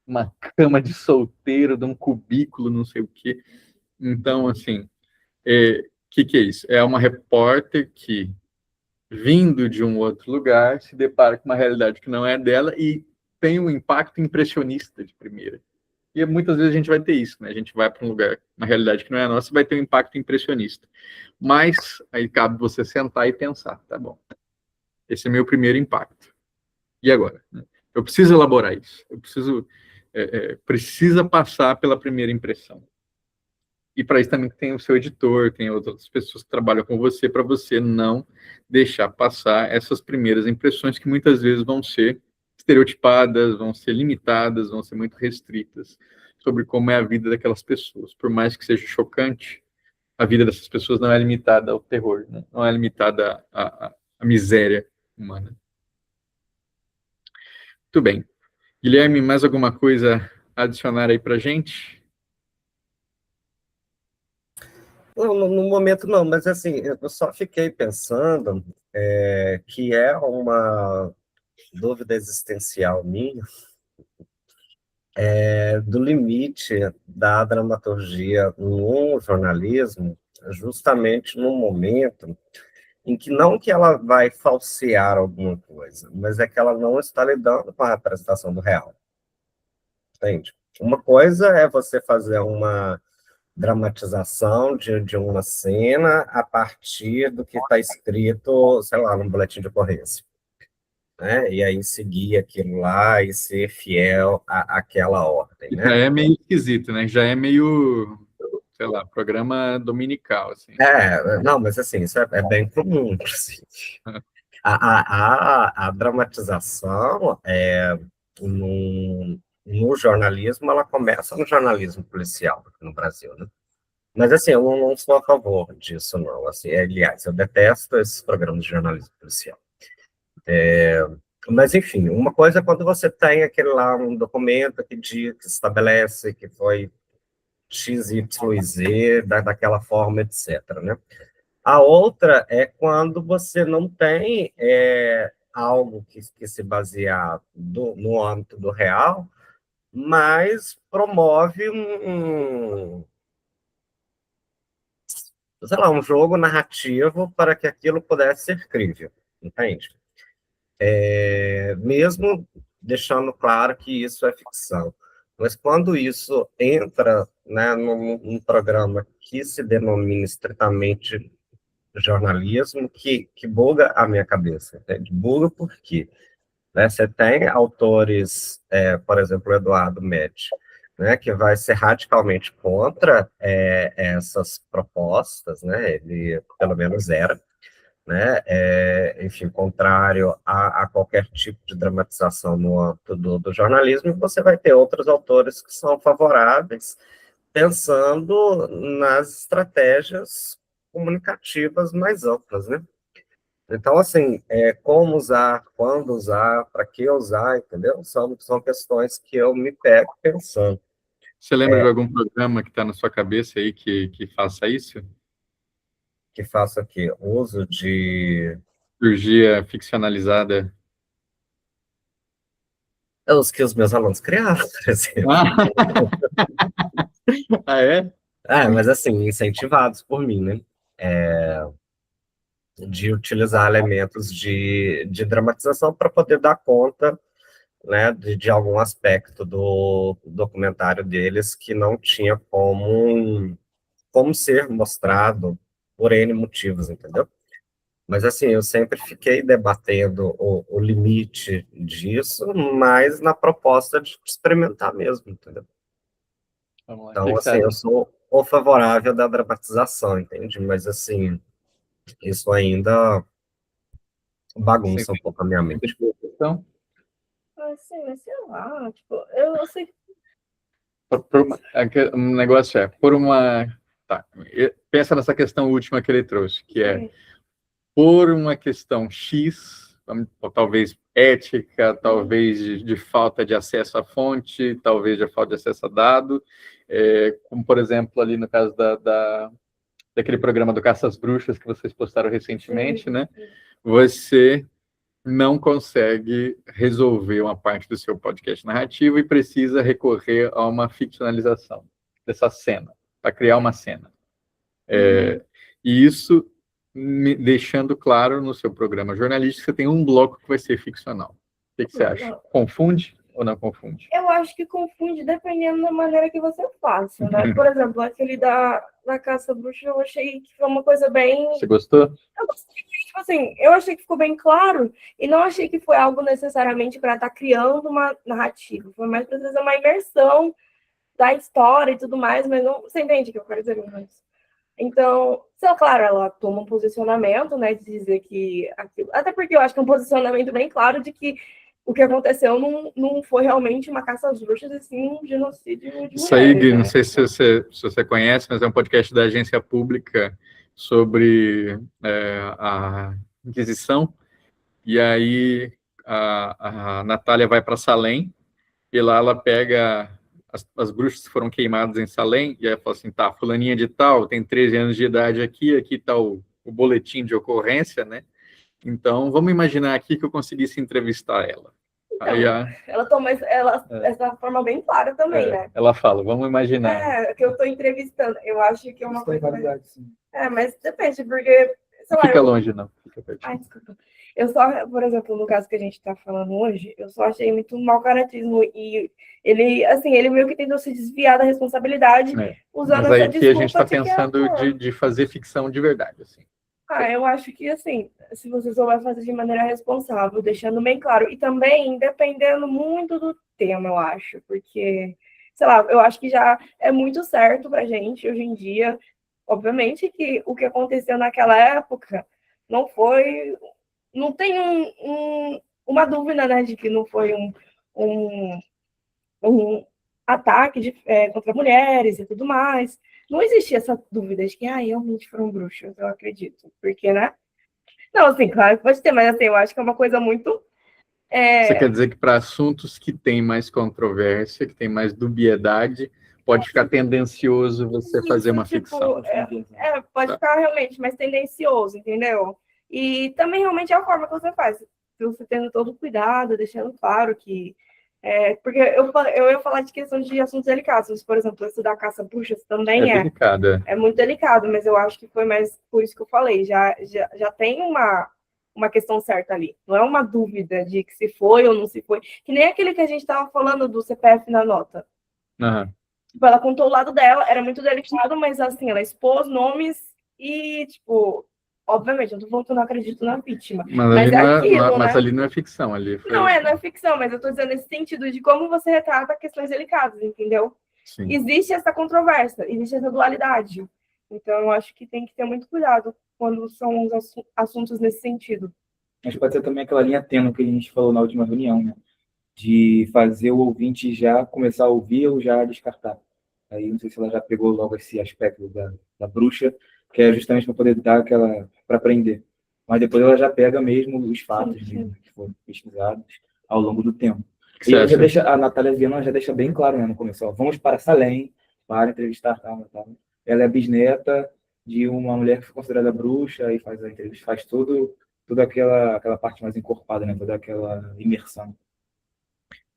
S1: uma cama de solteiro, de um cubículo, não sei o quê. Então, assim, que é isso? É uma repórter que, vindo de um outro lugar, se depara com uma realidade que não é dela e tem um impacto impressionista de primeira. E muitas vezes a gente vai ter isso, né? A gente vai para um lugar, uma realidade que não é nossa, vai ter um impacto impressionista. Mas aí cabe você sentar e pensar, tá bom, esse é meu primeiro impacto. E agora? Eu preciso elaborar isso. Eu precisa passar pela primeira impressão. E para isso também tem o seu editor, tem outras pessoas que trabalham com você, para você não deixar passar essas primeiras impressões que muitas vezes vão ser estereotipadas, vão ser limitadas, vão ser muito restritas sobre como é a vida daquelas pessoas. Por mais que seja chocante, a vida dessas pessoas não é limitada ao terror, né? Não é limitada à miséria humana. Muito bem. Guilherme, mais alguma coisa a adicionar aí para a gente?
S2: Não, no momento não, mas assim, eu só fiquei pensando que é uma dúvida existencial minha, do limite da dramaturgia no jornalismo, justamente no momento em que não que ela vai falsear alguma coisa, mas é que ela não está lidando com a representação do real, entende? Uma coisa é você fazer uma dramatização de uma cena a partir do que está escrito, sei lá, no boletim de ocorrência, né? E aí seguir aquilo lá e ser fiel àquela ordem,
S1: Já
S2: né?
S1: é meio esquisito, né? Já é meio, sei lá, programa dominical, assim.
S2: Não, mas assim, isso é bem comum, assim. A dramatização no jornalismo, ela começa no jornalismo policial aqui no Brasil, né? Mas, assim, eu não sou a favor disso, não. Assim, aliás, eu detesto esses programas de jornalismo policial. Mas, enfim, uma coisa é quando você tem aquele lá, um documento que diz, que estabelece que foi X, Y e Z, daquela forma, etc., né? A outra é quando você não tem algo que se basear no âmbito do real, mas promove sei lá, um jogo narrativo para que aquilo pudesse ser crível, entende? Mesmo deixando claro que isso é ficção. Mas quando isso entra, né, num programa que se denomina estritamente jornalismo, que buga a minha cabeça, entende? Buga por quê? Né? Você tem autores, por exemplo, o Eduardo Médici, né, que vai ser radicalmente contra essas propostas, né? Ele, pelo menos, era, né? Enfim, contrário a qualquer tipo de dramatização no âmbito do jornalismo, e você vai ter outros autores que são favoráveis, pensando nas estratégias comunicativas mais amplas, né? Então, assim, como usar, quando usar, para que usar, entendeu? São questões que eu me pego pensando.
S1: Você lembra de algum programa que está na sua cabeça aí que faça isso?
S2: Que faça aqui uso de...
S1: Cirurgia ficcionalizada.
S2: Os que os meus alunos criaram, por exemplo.
S1: Ah, é?
S2: Mas assim, incentivados por mim, né? De utilizar elementos de dramatização para poder dar conta, né, de algum aspecto do documentário deles que não tinha como ser mostrado por N motivos, entendeu? Mas, assim, eu sempre fiquei debatendo o limite disso, mas na proposta de experimentar mesmo, entendeu?
S1: Vamos lá. O que
S2: Então,
S1: que você
S2: assim, eu
S1: acha?
S2: sou o favorável da dramatização, entende? Mas, assim, isso ainda
S1: Você
S2: bagunça um pouco a minha mente.
S1: entendeu a questão?
S5: Assim, mas sei lá, tipo, eu sei que
S1: Um negócio por uma... Tá, pensa nessa questão última que ele trouxe, que é por uma questão X, ou talvez ética, talvez de falta de acesso à fonte, talvez de falta de acesso a dado, como, por exemplo, ali no caso daquele programa do Caça às Bruxas que vocês postaram recentemente, né? Você não consegue resolver uma parte do seu podcast narrativo e precisa recorrer a uma ficcionalização dessa cena, para criar uma cena. E isso deixando claro no seu programa jornalístico que você tem um bloco que vai ser ficcional. O que você acha? Confunde ou não confunde?
S5: eu acho que confunde dependendo da maneira que você faça, né? Por exemplo, aquele da caça-bruxa, eu achei que foi uma coisa bem...
S1: Você gostou?
S5: Eu gostei, tipo assim, eu achei que ficou bem claro e não achei que foi algo necessariamente para estar criando uma narrativa. Foi mais para trazer uma imersão da história e tudo mais, mas não... Você entende o que eu quero dizer com isso? Então, claro, ela toma um posicionamento, né, de dizer que aquilo... Até porque eu acho que é um posicionamento bem claro de que o que aconteceu não foi realmente uma caça às bruxas, e sim um genocídio de mulheres.
S1: Isso aí, Gui,
S5: né?
S1: não sei se você conhece, mas é um podcast da Agência Pública sobre a Inquisição. E aí a Natália vai para Salem e lá ela pega as bruxas foram queimadas em Salem, e aí fala assim, tá, fulaninha de tal, tem 13 anos de idade aqui tá o boletim de ocorrência, né? Então, vamos imaginar aqui que eu conseguisse entrevistar ela. Aí
S5: ela toma essa forma bem clara também, né?
S1: ela fala, vamos imaginar.
S5: Que eu tô entrevistando. Eu acho que é uma coisa... mas depende, porque... Sei lá,
S1: Fica longe, não. Fica pertinho.
S5: Ai, desculpa. Eu só, por exemplo, no caso que a gente tá falando hoje, eu só achei muito mau caratismo e ele, assim, ele meio que tentou se desviar da responsabilidade usando
S1: Mas aí
S5: essa
S1: que a gente está
S5: desculpa
S1: pensando de fazer ficção de verdade, assim.
S5: eu acho que, assim, se você souber fazer de maneira responsável, deixando bem claro, e também dependendo muito do tema, eu acho, porque, sei lá, eu acho que já é muito certo pra gente, hoje em dia, obviamente que o que aconteceu naquela época não tem uma dúvida, né, de que não foi um ataque contra mulheres e tudo mais. Não existia essa dúvida de que, realmente foram bruxas, eu acredito. Porque, né? Não, assim, claro que pode ter, mas assim, eu acho que é uma coisa muito...
S1: Você quer dizer que para assuntos que têm mais controvérsia, que têm mais dubiedade, pode ficar tendencioso você fazer uma ficção.
S5: Pode ficar realmente mais tendencioso, entendeu? E também realmente é a forma que você faz. Se você tendo todo o cuidado, deixando claro que... porque eu ia falar de questão de assuntos delicados, por exemplo, esse da caça-bruxas também
S1: delicado.
S5: É muito delicado, mas eu acho que foi mais por isso que eu falei. Já tem uma questão certa ali. Não é uma dúvida de que se foi ou não se foi. Que nem aquele que a gente estava falando do CPF na nota.
S1: Uhum.
S5: Tipo, ela contou o lado dela, era muito delicado, mas assim, ela expôs nomes e, tipo, obviamente, eu não tô falando que eu não acredito na vítima. Mas
S1: ali não é ficção, ali foi...
S5: Não é ficção, mas eu tô dizendo nesse sentido de como você retrata questões delicadas, entendeu?
S1: Sim.
S5: Existe essa controvérsia, existe essa dualidade. Então, eu acho que tem que ter muito cuidado quando são os assuntos nesse sentido.
S6: Mas pode ser também aquela linha tênue que a gente falou na última reunião, né? De fazer o ouvinte já começar a ouvir ou já descartar. Aí não sei se ela já pegou logo esse aspecto da bruxa, que é justamente para poder dar para aprender. Mas depois ela já pega mesmo os fatos mesmo, que foram pesquisados ao longo do tempo. E a Natália Viana já deixa bem claro, né, no começo, vamos para Salem para entrevistar tal. Ela é bisneta de uma mulher que foi considerada bruxa e faz a entrevista, faz toda aquela parte mais encorpada, né, toda aquela imersão.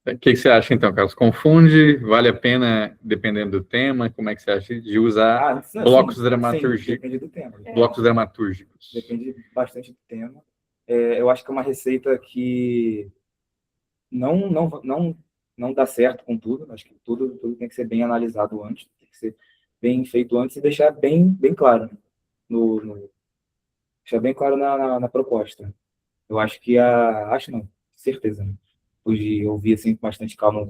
S1: O que você acha, então, Carlos? Confunde? Vale a pena, dependendo do tema? Como é que você acha de usar blocos dramatúrgicos?
S6: Depende do tema.
S1: Blocos dramatúrgicos.
S6: Depende bastante do tema. Eu acho que é uma receita que não dá certo com tudo. Acho que tudo tem que ser bem analisado antes, tem que ser bem feito antes e deixar bem claro, né? Deixar bem claro na proposta. Eu acho que certeza, né? Depois de ouvir assim, com bastante calma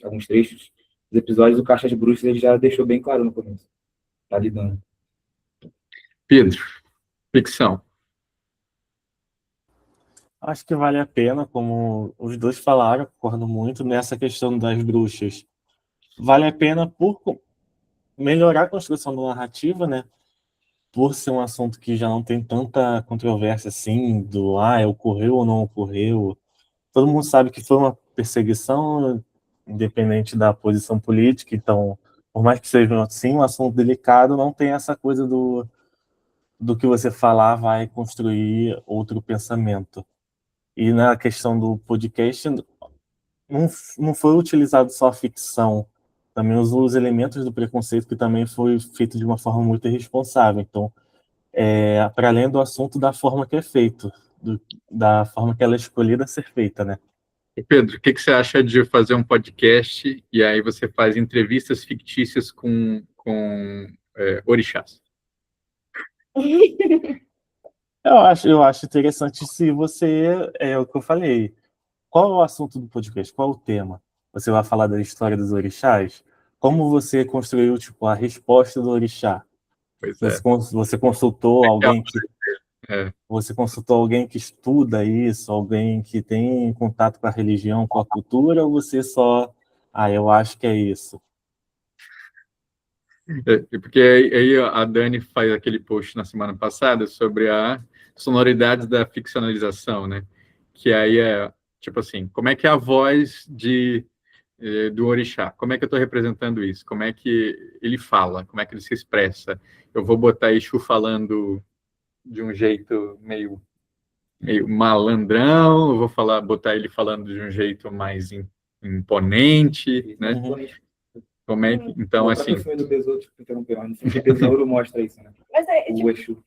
S6: alguns trechos dos episódios, o Caixa de Bruxas ele já deixou bem claro no começo. Tá lidando.
S1: Pedro, ficção.
S3: Acho que vale a pena, como os dois falaram, concordo muito nessa questão das bruxas. Vale a pena por melhorar a construção da narrativa, né? Por ser um assunto que já não tem tanta controvérsia assim, ocorreu ou não ocorreu. Todo mundo sabe que foi uma perseguição, independente da posição política, então, por mais que seja assim, um assunto delicado, não tem essa coisa do que você falar vai construir outro pensamento. E na questão do podcast, não foi utilizado só a ficção, também os elementos do preconceito, que também foi feito de uma forma muito irresponsável. Então, para além do assunto, da forma que é feito, da forma que ela é escolhida a ser feita, né?
S1: Pedro, o que você acha de fazer um podcast e aí você faz entrevistas fictícias com orixás?
S3: Eu acho interessante se você... É o que eu falei. Qual é o assunto do podcast? Qual é o tema? Você vai falar da história dos orixás? Como você construiu a resposta do orixá?
S1: Pois
S3: Você consultou alguém que... Você consultou alguém que estuda isso, alguém que tem contato com a religião, com a cultura, ou você só... eu acho que é isso.
S1: Porque aí a Dani faz aquele post na semana passada sobre a sonoridade da ficcionalização, né? Que aí é, tipo assim, como é que a voz de do orixá. Como é que eu estou representando isso? Como é que ele fala? Como é que ele se expressa? Eu vou botar Exu falando de um jeito meio malandrão, eu vou botar ele falando de um jeito mais imponente, né? Como é que, então,
S6: O
S1: assim...
S6: próprio filme do Besouro, tipo, interrompeu, mas no filme do Besouro mostra isso, né?
S5: Mas é,
S6: O
S5: tipo,
S6: Exu.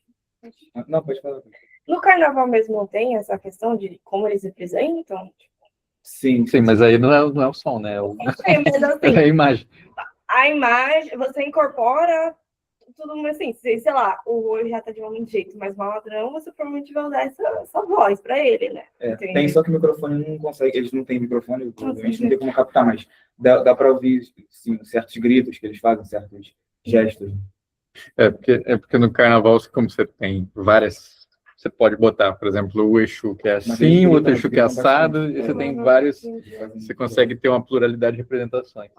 S6: Não, pode falar.
S5: no carnaval mesmo não tem essa questão de como eles representam?
S6: Sim,
S1: Sim, mas aí não é o som, né?
S5: É, mas assim,
S1: É a imagem.
S5: a imagem, você incorpora tudo, mas assim, sei lá, o olho já tá de um jeito mais maladrão, você provavelmente vai usar essa voz pra ele, né?
S6: Tem, só que o microfone não consegue, eles não têm microfone, provavelmente não tem como captar, mas dá para ouvir, sim, certos gritos que eles fazem, certos gestos.
S1: Porque no carnaval, como você tem várias... Você pode botar, por exemplo, o Exu que é assim, o outro Exu que é assado, e você tem vários... Você consegue ter uma pluralidade de representações.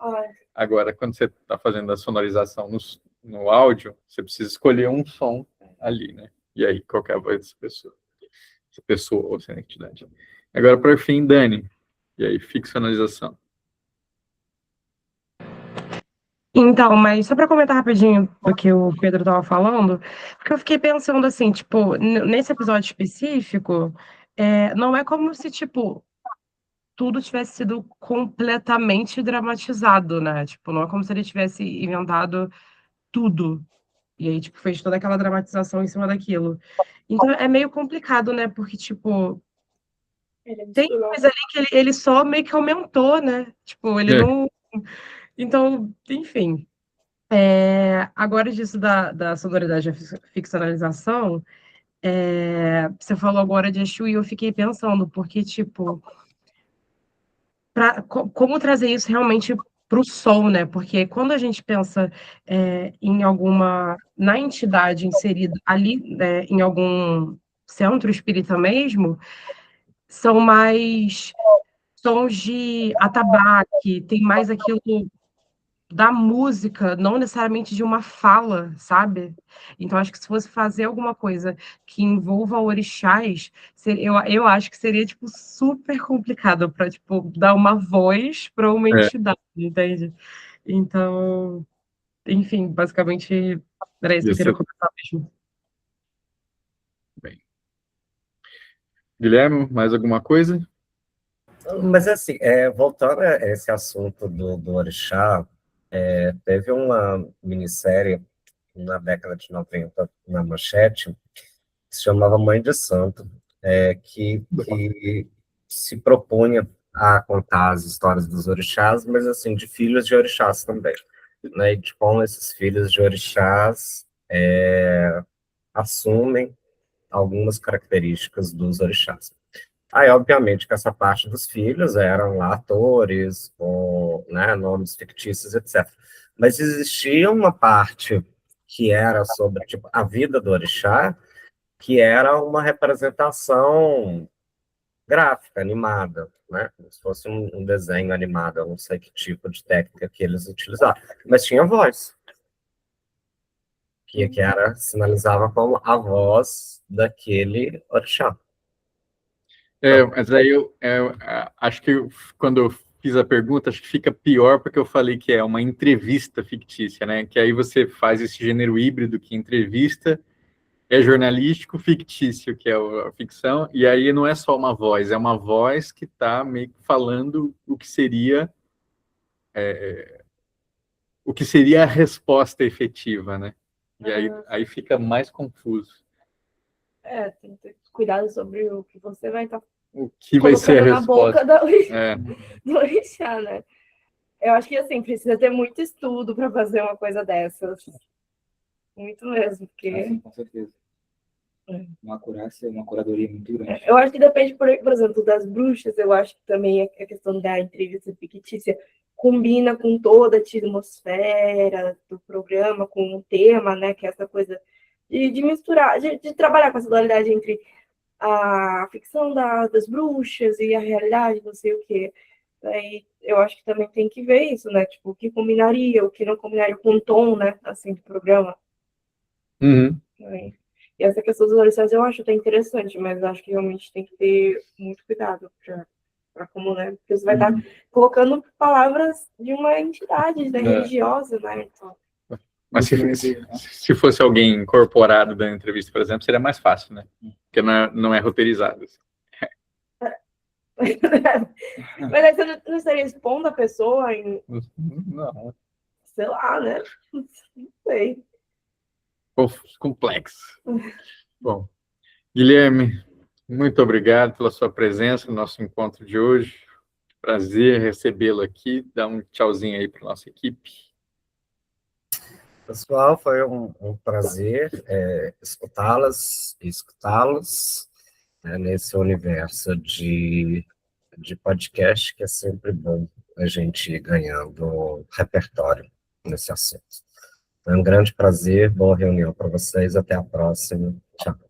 S1: Agora, quando você está fazendo a sonorização no áudio, você precisa escolher um som ali, né? E aí, qual é a voz dessa pessoa? Essa pessoa ou essa entidade. Agora, por fim, Dani. E aí, ficcionalização.
S4: Então, mas só para comentar rapidinho do que o Pedro estava falando, porque eu fiquei pensando assim, tipo, nesse episódio específico, não é como se, tipo, tudo tivesse sido completamente dramatizado, né? Tipo, não é como se ele tivesse inventado tudo. E aí, tipo, fez toda aquela dramatização em cima daquilo. Então é meio complicado, né? Porque, tipo, tem coisa ali que ele só meio que aumentou, né? Tipo, ele não. Então, enfim. Agora disso da sonoridade da ficcionalização, você falou agora de Exu e eu fiquei pensando, porque, tipo, como trazer isso realmente para o som, né? Porque quando a gente pensa na entidade inserida ali, né, em algum centro espírita mesmo, são mais sons de atabaque, tem mais aquilo da música, não necessariamente de uma fala, sabe? Então, acho que se fosse fazer alguma coisa que envolva orixás, eu acho que seria, tipo, super complicado para, tipo, dar uma voz para uma entidade, entende? Então, enfim, basicamente, era isso que eu queria comentar mesmo.
S1: Bem. Guilherme, mais alguma coisa?
S2: Mas, assim, voltando a esse assunto do orixá, teve uma minissérie na década de 90 na Manchete, que se chamava Mãe de Santo, que se propunha a contar as histórias dos orixás, mas, assim, de filhos de orixás também, né, e de como esses filhos de orixás assumem algumas características dos orixás. Aí, obviamente, que essa parte dos filhos eram lá atores, com, né, nomes fictícios, etc. Mas existia uma parte que era sobre, tipo, a vida do orixá, que era uma representação gráfica, animada, né? Como se fosse um desenho animado, eu não sei que tipo de técnica que eles utilizavam. Mas tinha voz, que era, sinalizava como a voz daquele orixá.
S1: Mas aí acho que quando eu fiz a pergunta, acho que fica pior porque eu falei que é uma entrevista fictícia, né? Que aí você faz esse gênero híbrido que entrevista é jornalístico fictício, que é a ficção, e aí não é só uma voz, é uma voz que está meio que falando o que seria a resposta efetiva, né? E aí fica mais confuso.
S5: Tem que ter cuidado sobre o que você vai estar
S1: O que vai ser a
S5: colocando na boca
S1: resposta?
S5: do orixá, né? Eu acho que, assim, precisa ter muito estudo para fazer uma coisa dessas. Muito mesmo, porque...
S6: Assim, com certeza. Uma acurácia, uma curadoria muito grande.
S5: Eu acho que depende, por exemplo, das bruxas, eu acho que também a questão da entrevista fictícia combina com toda a atmosfera do programa, com o tema, né? Que é essa coisa de misturar, de trabalhar com essa dualidade entre a ficção das bruxas e a realidade, não sei o quê. Aí eu acho que também tem que ver isso, né? Tipo, o que combinaria, o que não combinaria com o tom, né? Assim, do programa.
S1: Uhum.
S5: E essa questão dos orixás eu acho até interessante, mas acho que realmente tem que ter muito cuidado para para como, né? Porque você vai estar colocando palavras de uma entidade, né, religiosa, né? Então,
S1: Mas se fosse alguém incorporado da entrevista, por exemplo, seria mais fácil, né? Porque não é roteirizado. Assim.
S5: mas aí você não estaria expondo a pessoa em,
S1: Não.
S5: sei lá, né? Não sei.
S1: Complexo. Bom, Guilherme, muito obrigado pela sua presença no nosso encontro de hoje. Prazer recebê-lo aqui. Dá um tchauzinho aí para nossa equipe.
S2: Pessoal, foi um prazer escutá-las e escutá-los, né, nesse universo de podcast, que é sempre bom a gente ir ganhando repertório nesse assunto. Foi um grande prazer, boa reunião para vocês, até a próxima. Tchau.